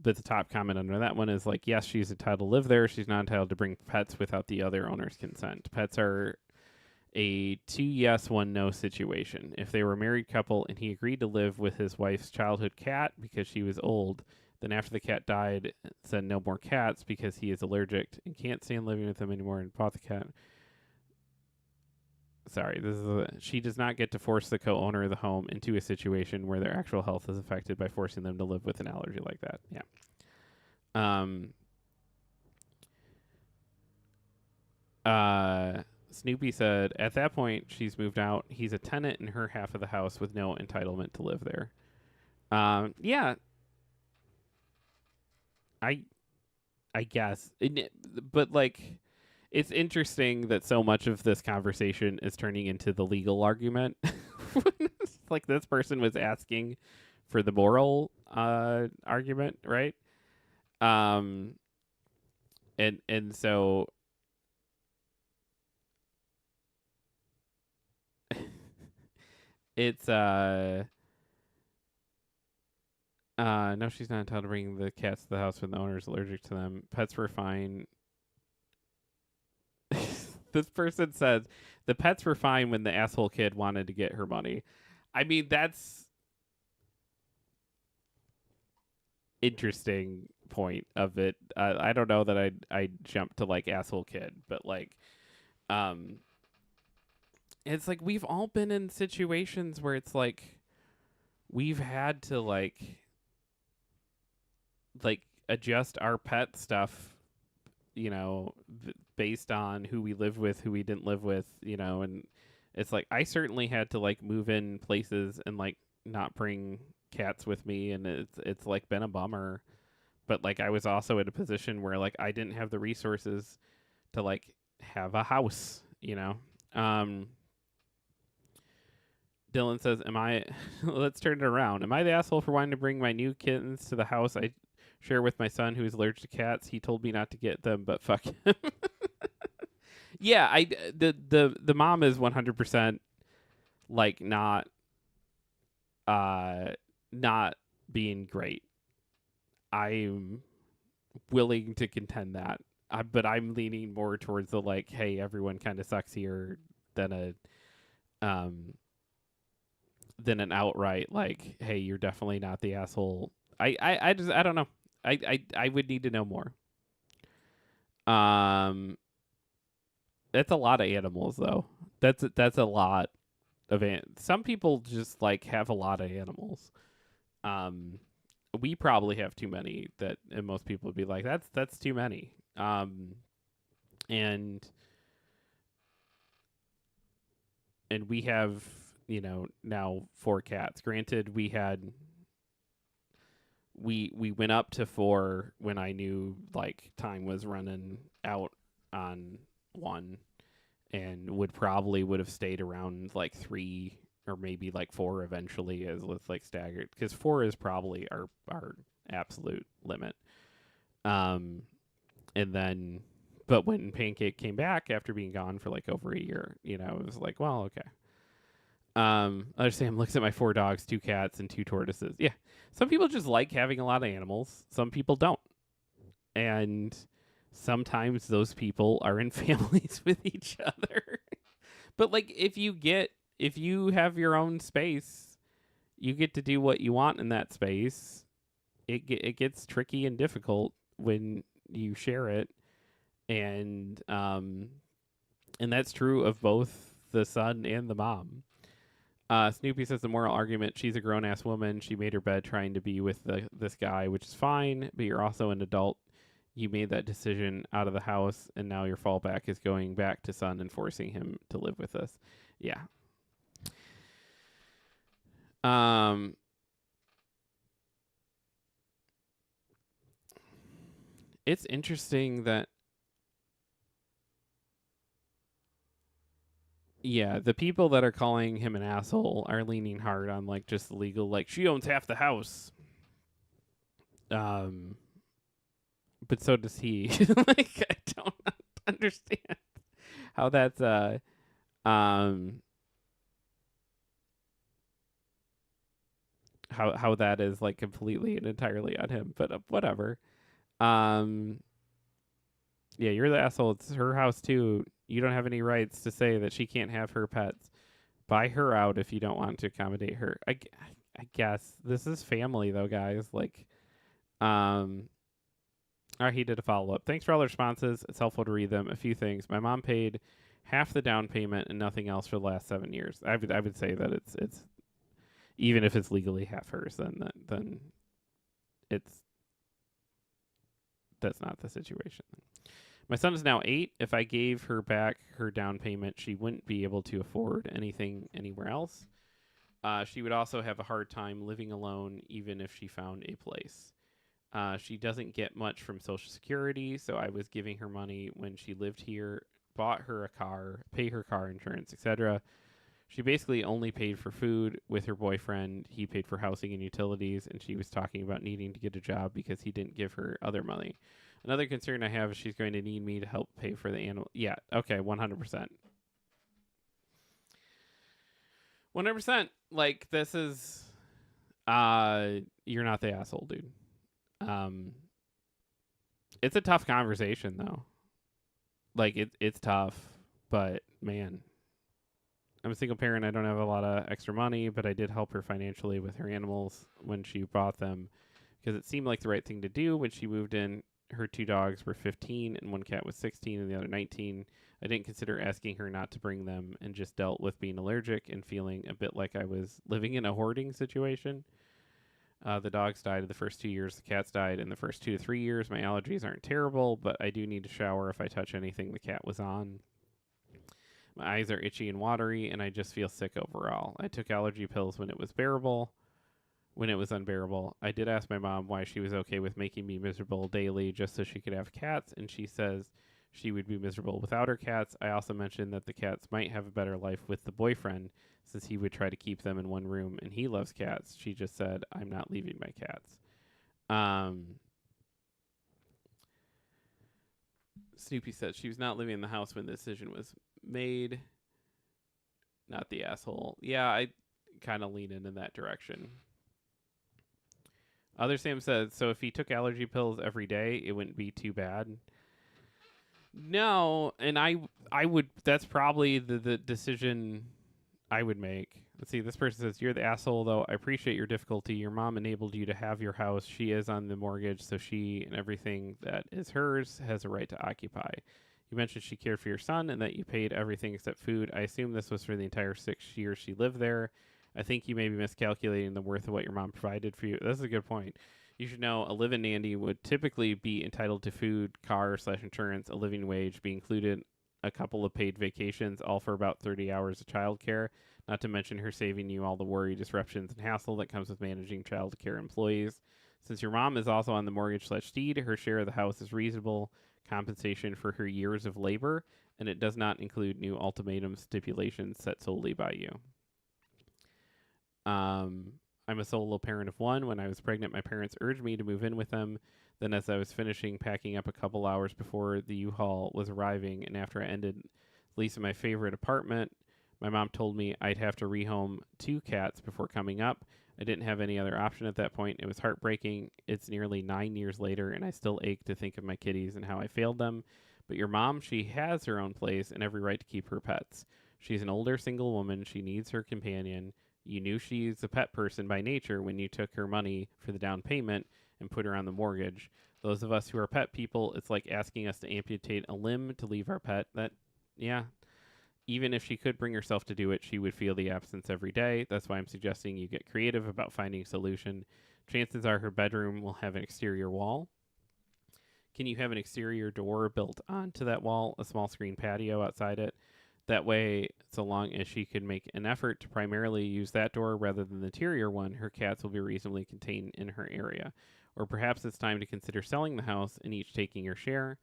but the top comment under that one is like, yes, she's entitled to live there. She's not entitled to bring pets without the other owner's consent. Pets are a 2 yes, 1 no situation. If they were a married couple and he agreed to live with his wife's childhood cat because she was old, then after the cat died, said no more cats because he is allergic and can't stand living with them anymore and bought the cat. Sorry, she does not get to force the co-owner of the home into a situation where their actual health is affected by forcing them to live with an allergy like that. Yeah. Snoopy said, at that point, she's moved out. He's a tenant in her half of the house with no entitlement to live there. Yeah, I guess. But, like, it's interesting that so much of this conversation is turning into the legal argument. Like, this person was asking for the moral argument, right? And so it's no, she's not entitled to bring the cats to the house when the owner is allergic to them. Pets were fine. This person says the pets were fine when the asshole kid wanted to get her money. I mean, that's interesting point of it. I don't know that I'd jump to like asshole kid, but like, it's like we've all been in situations where it's like we've had to like adjust our pet stuff, based on who we live with, who we didn't live with, and it's like I certainly had to like move in places and like not bring cats with me, and it's like been a bummer, but like I was also in a position where like I didn't have the resources to like have a house, Dylan says, am I let's turn it around. Am I the asshole for wanting to bring my new kittens to the house I share with my son who is allergic to cats? He told me not to get them, but fuck him. Yeah, the mom is 100% like not being great. I'm willing to contend that. But I'm leaning more towards the like, hey, everyone kind of sucks here than an outright like, hey, you're definitely not the asshole. I don't know. I would need to know more. That's a lot of animals though. That's a lot of some people just like have a lot of animals. We probably have too many and most people would be like, that's too many. And we have, now 4 cats. Granted, we went up to 4 when I knew like time was running out on 1, and would have stayed around like 3 or maybe like 4 eventually, as with like staggered, because 4 is probably our absolute limit. And then, but when Pancake came back after being gone for like over a year, it was like, well, okay. Other Sam looks at my 4 dogs, 2 cats, and 2 tortoises. Yeah, some people just like having a lot of animals. Some people don't, and sometimes those people are in families with each other. But like, if you have your own space, you get to do what you want in that space. It gets tricky and difficult when you share it, and that's true of both the son and the mom. Snoopy says the moral argument, she's a grown-ass woman. She made her bed trying to be with this guy, which is fine, but you're also an adult. You made that decision out of the house, and now your fallback is going back to son and forcing him to live with us. Yeah. It's interesting that the people that are calling him an asshole are leaning hard on like just legal, like she owns half the house. But so does he. Like, I don't understand how that's how that is like completely and entirely on him, but whatever. Um, yeah, you're the asshole. It's her house too. You don't have any rights to say that she can't have her pets. Buy her out if you don't want to accommodate her. I guess this is family though, guys. Like, um, all right, he did a follow up. Thanks for all the responses. It's helpful to read them. A few things. My mom paid half the down payment and nothing else for the last 7 years. I would say that it's even if it's legally half hers, then it's that's not the situation. My son is now 8. If I gave her back her down payment, she wouldn't be able to afford anything anywhere else. She would also have a hard time living alone, even if she found a place. She doesn't get much from Social Security, so I was giving her money when she lived here, bought her a car, pay her car insurance, etc. She basically only paid for food with her boyfriend. He paid for housing and utilities, and she was talking about needing to get a job because he didn't give her other money. Another concern I have is she's going to need me to help pay for the animal. Yeah, okay, 100%. 100%. Like, this is, you're not the asshole, dude. Um, it's a tough conversation, though. Like, it's tough, but man, I'm a single parent. I don't have a lot of extra money, but I did help her financially with her animals when she bought them because it seemed like the right thing to do. When she moved in, her 2 dogs were 15 and one cat was 16 and the other 19. I didn't consider asking her not to bring them and just dealt with being allergic and feeling a bit like I was living in a hoarding situation. The dogs died in the first 2 years. The cats died in the first 2 to 3 years. My allergies aren't terrible, but I do need to shower if I touch anything the cat was on. My eyes are itchy and watery, and I just feel sick overall. I took allergy pills when it was bearable. When it was unbearable, I did ask my mom why she was okay with making me miserable daily just so she could have cats, and she says she would be miserable without her cats. I also mentioned that the cats might have a better life with the boyfriend since he would try to keep them in one room and he loves cats. She just said, I'm not leaving my cats. Snoopy says she was not living in the house when the decision was made. Not the asshole. Yeah, I kind of lean in that direction. Other Sam says, so if he took allergy pills every day, it wouldn't be too bad. No, and I would. That's probably the decision I would make. Let's see. This person says, you're the asshole, though. I appreciate your difficulty. Your mom enabled you to have your house. She is on the mortgage, so she and everything that is hers has a right to occupy. You mentioned she cared for your son and that you paid everything except food. I assume this was for the entire 6 years she lived there. I think you may be miscalculating the worth of what your mom provided for you. That's a good point. You should know a live-in nanny would typically be entitled to food, car/insurance, a living wage, be included a couple of paid vacations, all for about 30 hours of childcare, not to mention her saving you all the worry, disruptions, and hassle that comes with managing childcare employees. Since your mom is also on the mortgage/deed, her share of the house is reasonable compensation for her years of labor, and it does not include new ultimatum stipulations set solely by you. I'm a solo parent of one. When I was pregnant, my parents urged me to move in with them. Then, as I was finishing packing up a couple hours before the U-Haul was arriving, and after I ended lease in my favorite apartment, my mom told me I'd have to rehome 2 cats before coming up. I didn't have any other option at that point. It was heartbreaking. It's nearly 9 years later, and I still ache to think of my kitties and how I failed them. But your mom, she has her own place and every right to keep her pets. She's an older single woman. She needs her companion. You knew she's a pet person by nature when you took her money for the down payment and put her on the mortgage. Those of us who are pet people, it's like asking us to amputate a limb to leave our pet. Yeah. Even if she could bring herself to do it, she would feel the absence every day. That's why I'm suggesting you get creative about finding a solution. Chances are her bedroom will have an exterior wall. Can you have an exterior door built onto that wall, a small screen patio outside it? That way, so long as she can make an effort to primarily use that door rather than the interior one, her cats will be reasonably contained in her area. Or perhaps it's time to consider selling the house and each taking your share,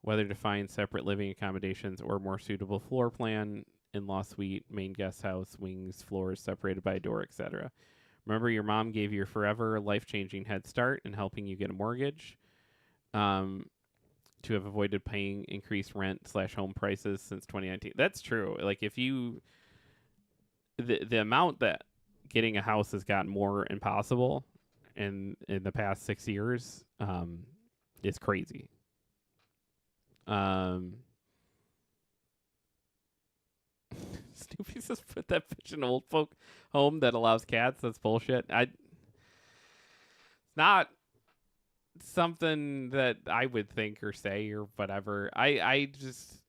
whether to find separate living accommodations or more suitable floor plan, in-law suite, main guest house, wings, floors separated by a door, etc. Remember, your mom gave you a forever life-changing head start in helping you get a mortgage. To have avoided paying increased rent/home prices since 2019. That's true. Like if you, the amount that getting a house has gotten more impossible in the past 6 years. Is crazy. Snoopy says put that bitch in an old folk home that allows cats. That's bullshit. It's not something that I would think or say or whatever. I just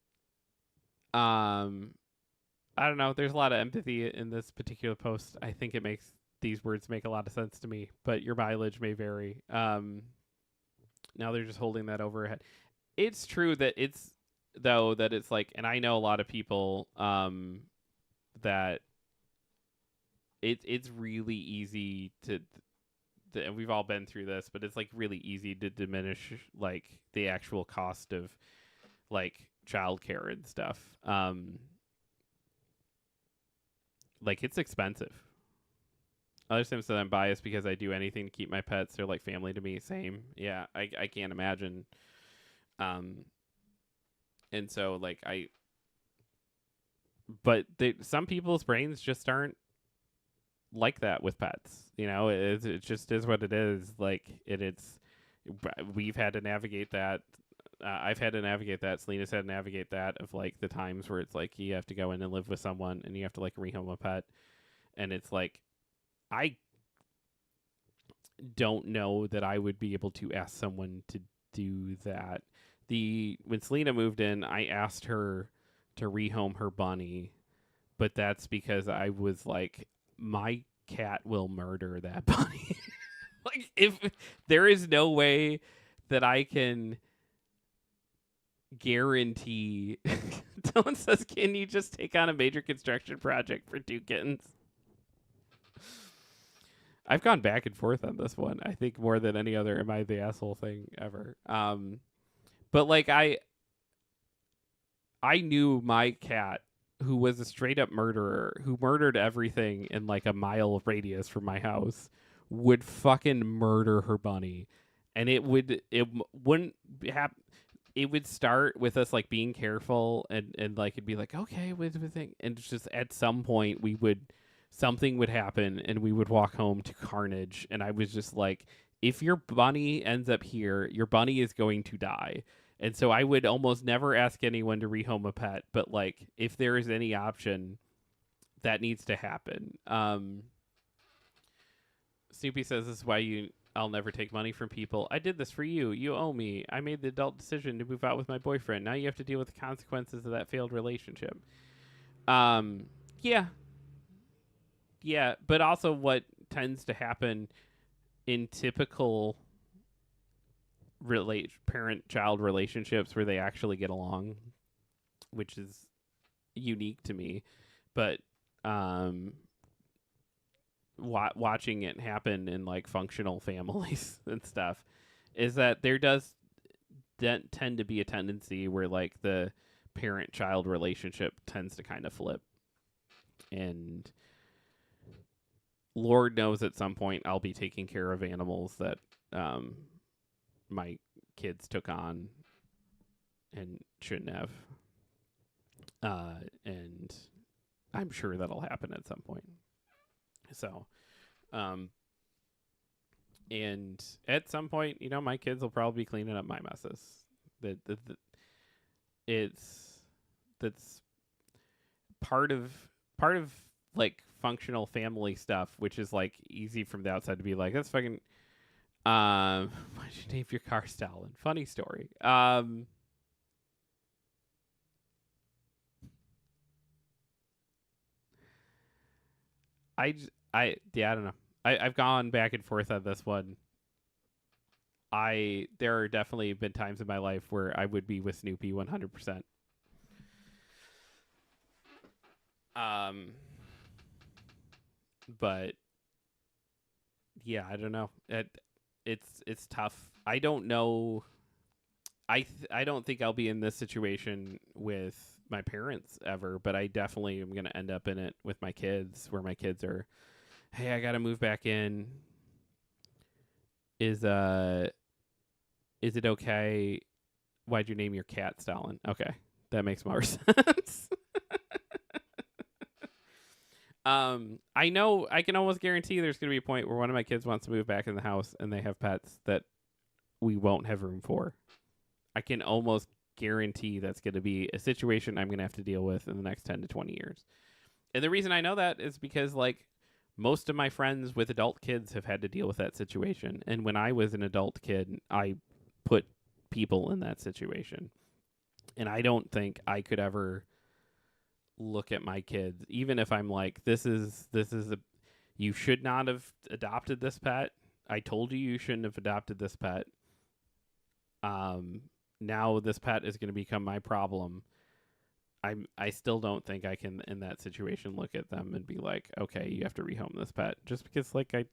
I don't know. There's a lot of empathy in this particular post. I think it makes these words make a lot of sense to me, but your mileage may vary. Now they're just holding that overhead. It's true that it's like, and I know a lot of people that it's really easy to and we've all been through this, but it's like really easy to diminish like the actual cost of like childcare and stuff. Like it's expensive. Other times that I'm biased because I do anything to keep my pets. They're like family to me. Same. Yeah, I can't imagine. And so like but some people's brains just aren't like that with pets. You know, it just is what it is. Like we've had to navigate that. I've had to navigate that. Selena's had to navigate that of like the times where it's like you have to go in and live with someone and you have to like rehome a pet, and it's like I don't know that I would be able to ask someone to do that. When Selena moved in, I asked her to rehome her bunny, but that's because I was like, my cat will murder that bunny. Like if there is no way that I can guarantee. Dylan says, can you just take on a major construction project for 2 kittens? I've gone back and forth on this one. I think more than any other am I the asshole thing ever. But like I knew my cat, who was a straight up murderer, who murdered everything in like a mile radius from my house, would fucking murder her bunny. And it wouldn't happen. It would start with us like being careful and like it'd be like, okay, with thing, and it's just at some point something would happen and we would walk home to carnage, and I was just like, if your bunny ends up here, your bunny is going to die. And so I would almost never ask anyone to rehome a pet, but like if there is any option, that needs to happen. Snoopy says this is why I'll never take money from people. I did this for you. You owe me. I made the adult decision to move out with my boyfriend. Now you have to deal with the consequences of that failed relationship. Yeah. Yeah, but also what tends to happen in typical parent-child relationships where they actually get along, which is unique to me, but watching it happen in like functional families and stuff is that there does tend to be a tendency where like the parent-child relationship tends to kind of flip, and Lord knows at some point I'll be taking care of animals that my kids took on and shouldn't have. And I'm sure that'll happen at some point. So, and at some point, you know, my kids will probably be cleaning up my messes. That's part of like functional family stuff, which is like easy from the outside to be like, that's fucking. Why'd you name your car Stalin? Funny story. I don't know. I've gone back and forth on this one. There are definitely been times in my life where I would be with Snoopy 100%. But yeah, I don't know. It's tough. I don't know. I don't think I'll be in this situation with my parents ever, but I definitely am going to end up in it with my kids, where my kids are, hey, I got to move back in. Is it okay? Why'd you name your cat Stalin? Okay, that makes more sense. I know I can almost guarantee there's going to be a point where one of my kids wants to move back in the house and they have pets that we won't have room for. I can almost guarantee that's going to be a situation I'm going to have to deal with in the next 10 to 20 years. And the reason I know that is because, like, most of my friends with adult kids have had to deal with that situation. And when I was an adult kid, I put people in that situation. And I don't think I could ever look at my kids, even if I'm like, this is a you should not have adopted this pet. I told you you shouldn't have adopted this pet. Now this pet is going to become my problem. I still don't think I can in that situation look at them and be like, okay, you have to rehome this pet, just because like I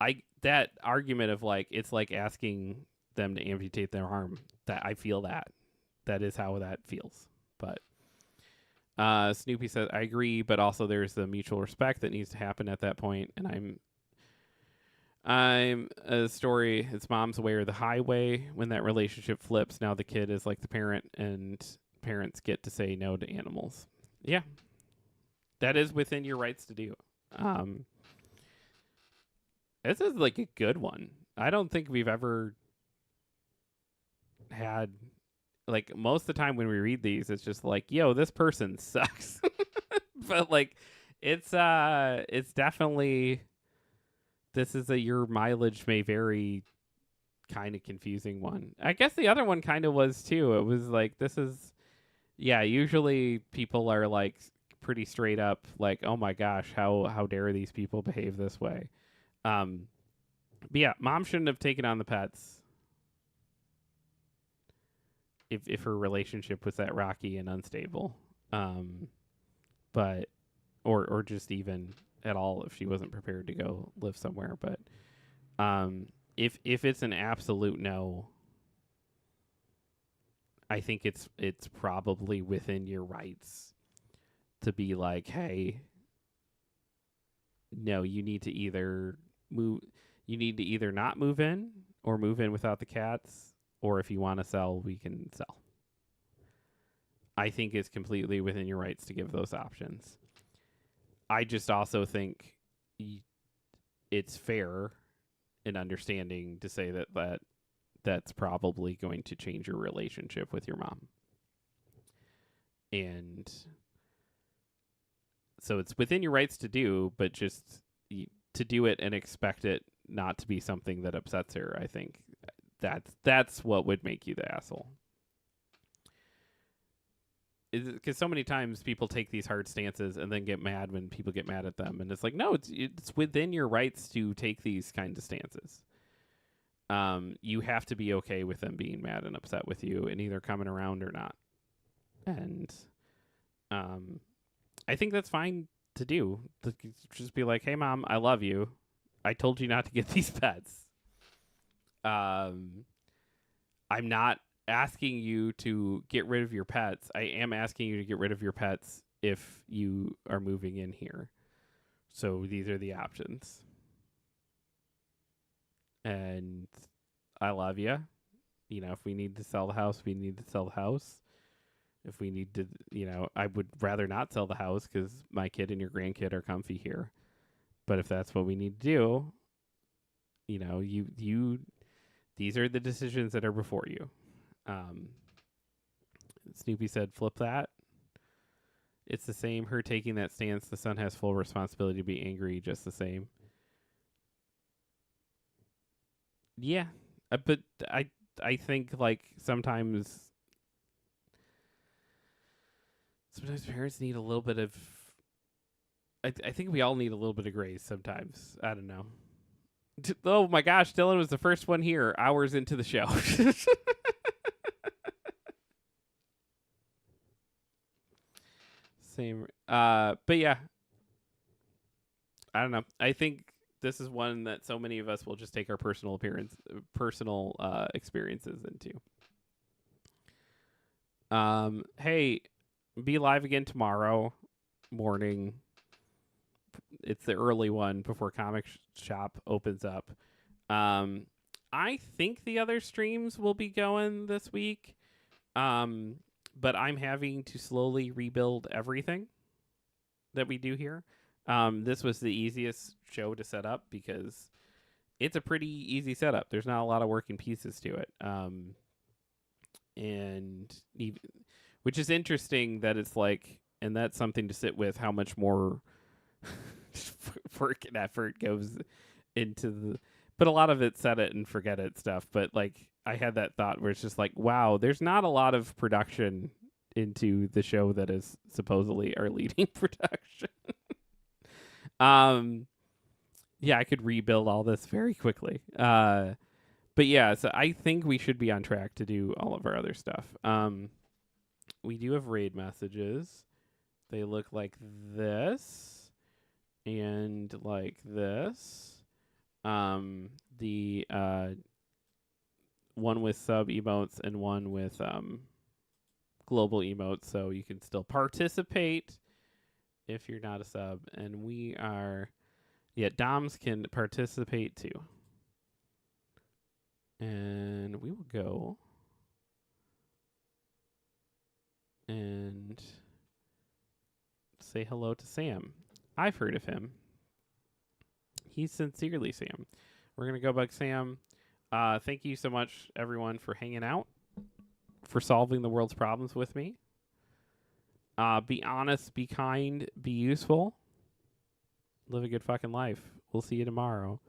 I that argument of like it's like asking them to amputate their arm. That I feel that is how that feels. But Snoopy says I agree, but also there's the mutual respect that needs to happen at that point, and I'm a story. It's mom's way or the highway. When that relationship flips, now the kid is like the parent, and parents get to say no to animals. Yeah, that is within your rights to do. Um, this is like a good one. I don't think we've ever had like most of the time when we read these, it's just like, yo, this person sucks. But like, it's definitely this is a your mileage may vary kind of confusing one. I guess the other one kind of was too. It was like this is yeah, usually people are like pretty straight up like, "Oh my gosh, how dare these people behave this way?" Um but yeah, mom shouldn't have taken on the pets if her relationship was that rocky and unstable. But or just even at all if she wasn't prepared to go live somewhere, but if it's an absolute no, I think it's probably within your rights to be like, hey, no, you need to either not move in or move in without the cats, or if you want to sell, we can sell. I think it's completely within your rights to give those options. I just also think it's fair and understanding to say that's probably going to change your relationship with your mom. And so it's within your rights to do, but just to do it and expect it not to be something that upsets her, I think that's what would make you the asshole. Because so many times people take these hard stances and then get mad when people get mad at them, and it's like, no, it's within your rights to take these kinds of stances. You have to be okay with them being mad and upset with you and either coming around or not. And I think that's fine to do. To just be like, hey, mom, I love you. I told you not to get these pets. I'm not asking you to get rid of your pets. I am asking you to get rid of your pets if you are moving in here. So these are the options. And I love you. You know, if we need to sell the house, we need to sell the house. If we need to, I would rather not sell the house because my kid and your grandkid are comfy here. But if that's what we need to do, these are the decisions that are before you. Snoopy said, flip that. It's the same. Her taking that stance, the son has full responsibility to be angry just the same. Yeah. But I think, like, sometimes parents need a little bit of... I think we all need a little bit of grace sometimes. I don't know. Oh, my gosh. Dylan was the first one here hours into the show. Same. But yeah, I don't know. I think this is one that so many of us will just take our personal experiences into. Hey, be live again tomorrow morning. It's the early one before Comic Shop opens up. I think the other streams will be going this week. But I'm having to slowly rebuild everything. that we do here. This was the easiest show to set up because it's a pretty easy setup. There's not a lot of working pieces to it. And even, which is interesting that it's like, and that's something to sit with how much more work and effort goes into the, but a lot of it set it and forget it stuff. But like, I had that thought where it's just like, wow, there's not a lot of production into the show that is supposedly our leading production. um, yeah, I could rebuild all this very quickly. But yeah, so I think we should be on track to do all of our other stuff. We do have raid messages. They look like this and like this. The one with sub emotes and one with global emotes, so you can still participate if you're not a sub. And we are, yeah, DOMs can participate too. And we will go and say hello to Sam. I've heard of him. He's sincerely Sam. We're going to go bug Sam. Thank you so much, everyone, for hanging out, for solving the world's problems with me. Be honest, be kind, be useful. Live a good fucking life. We'll see you tomorrow.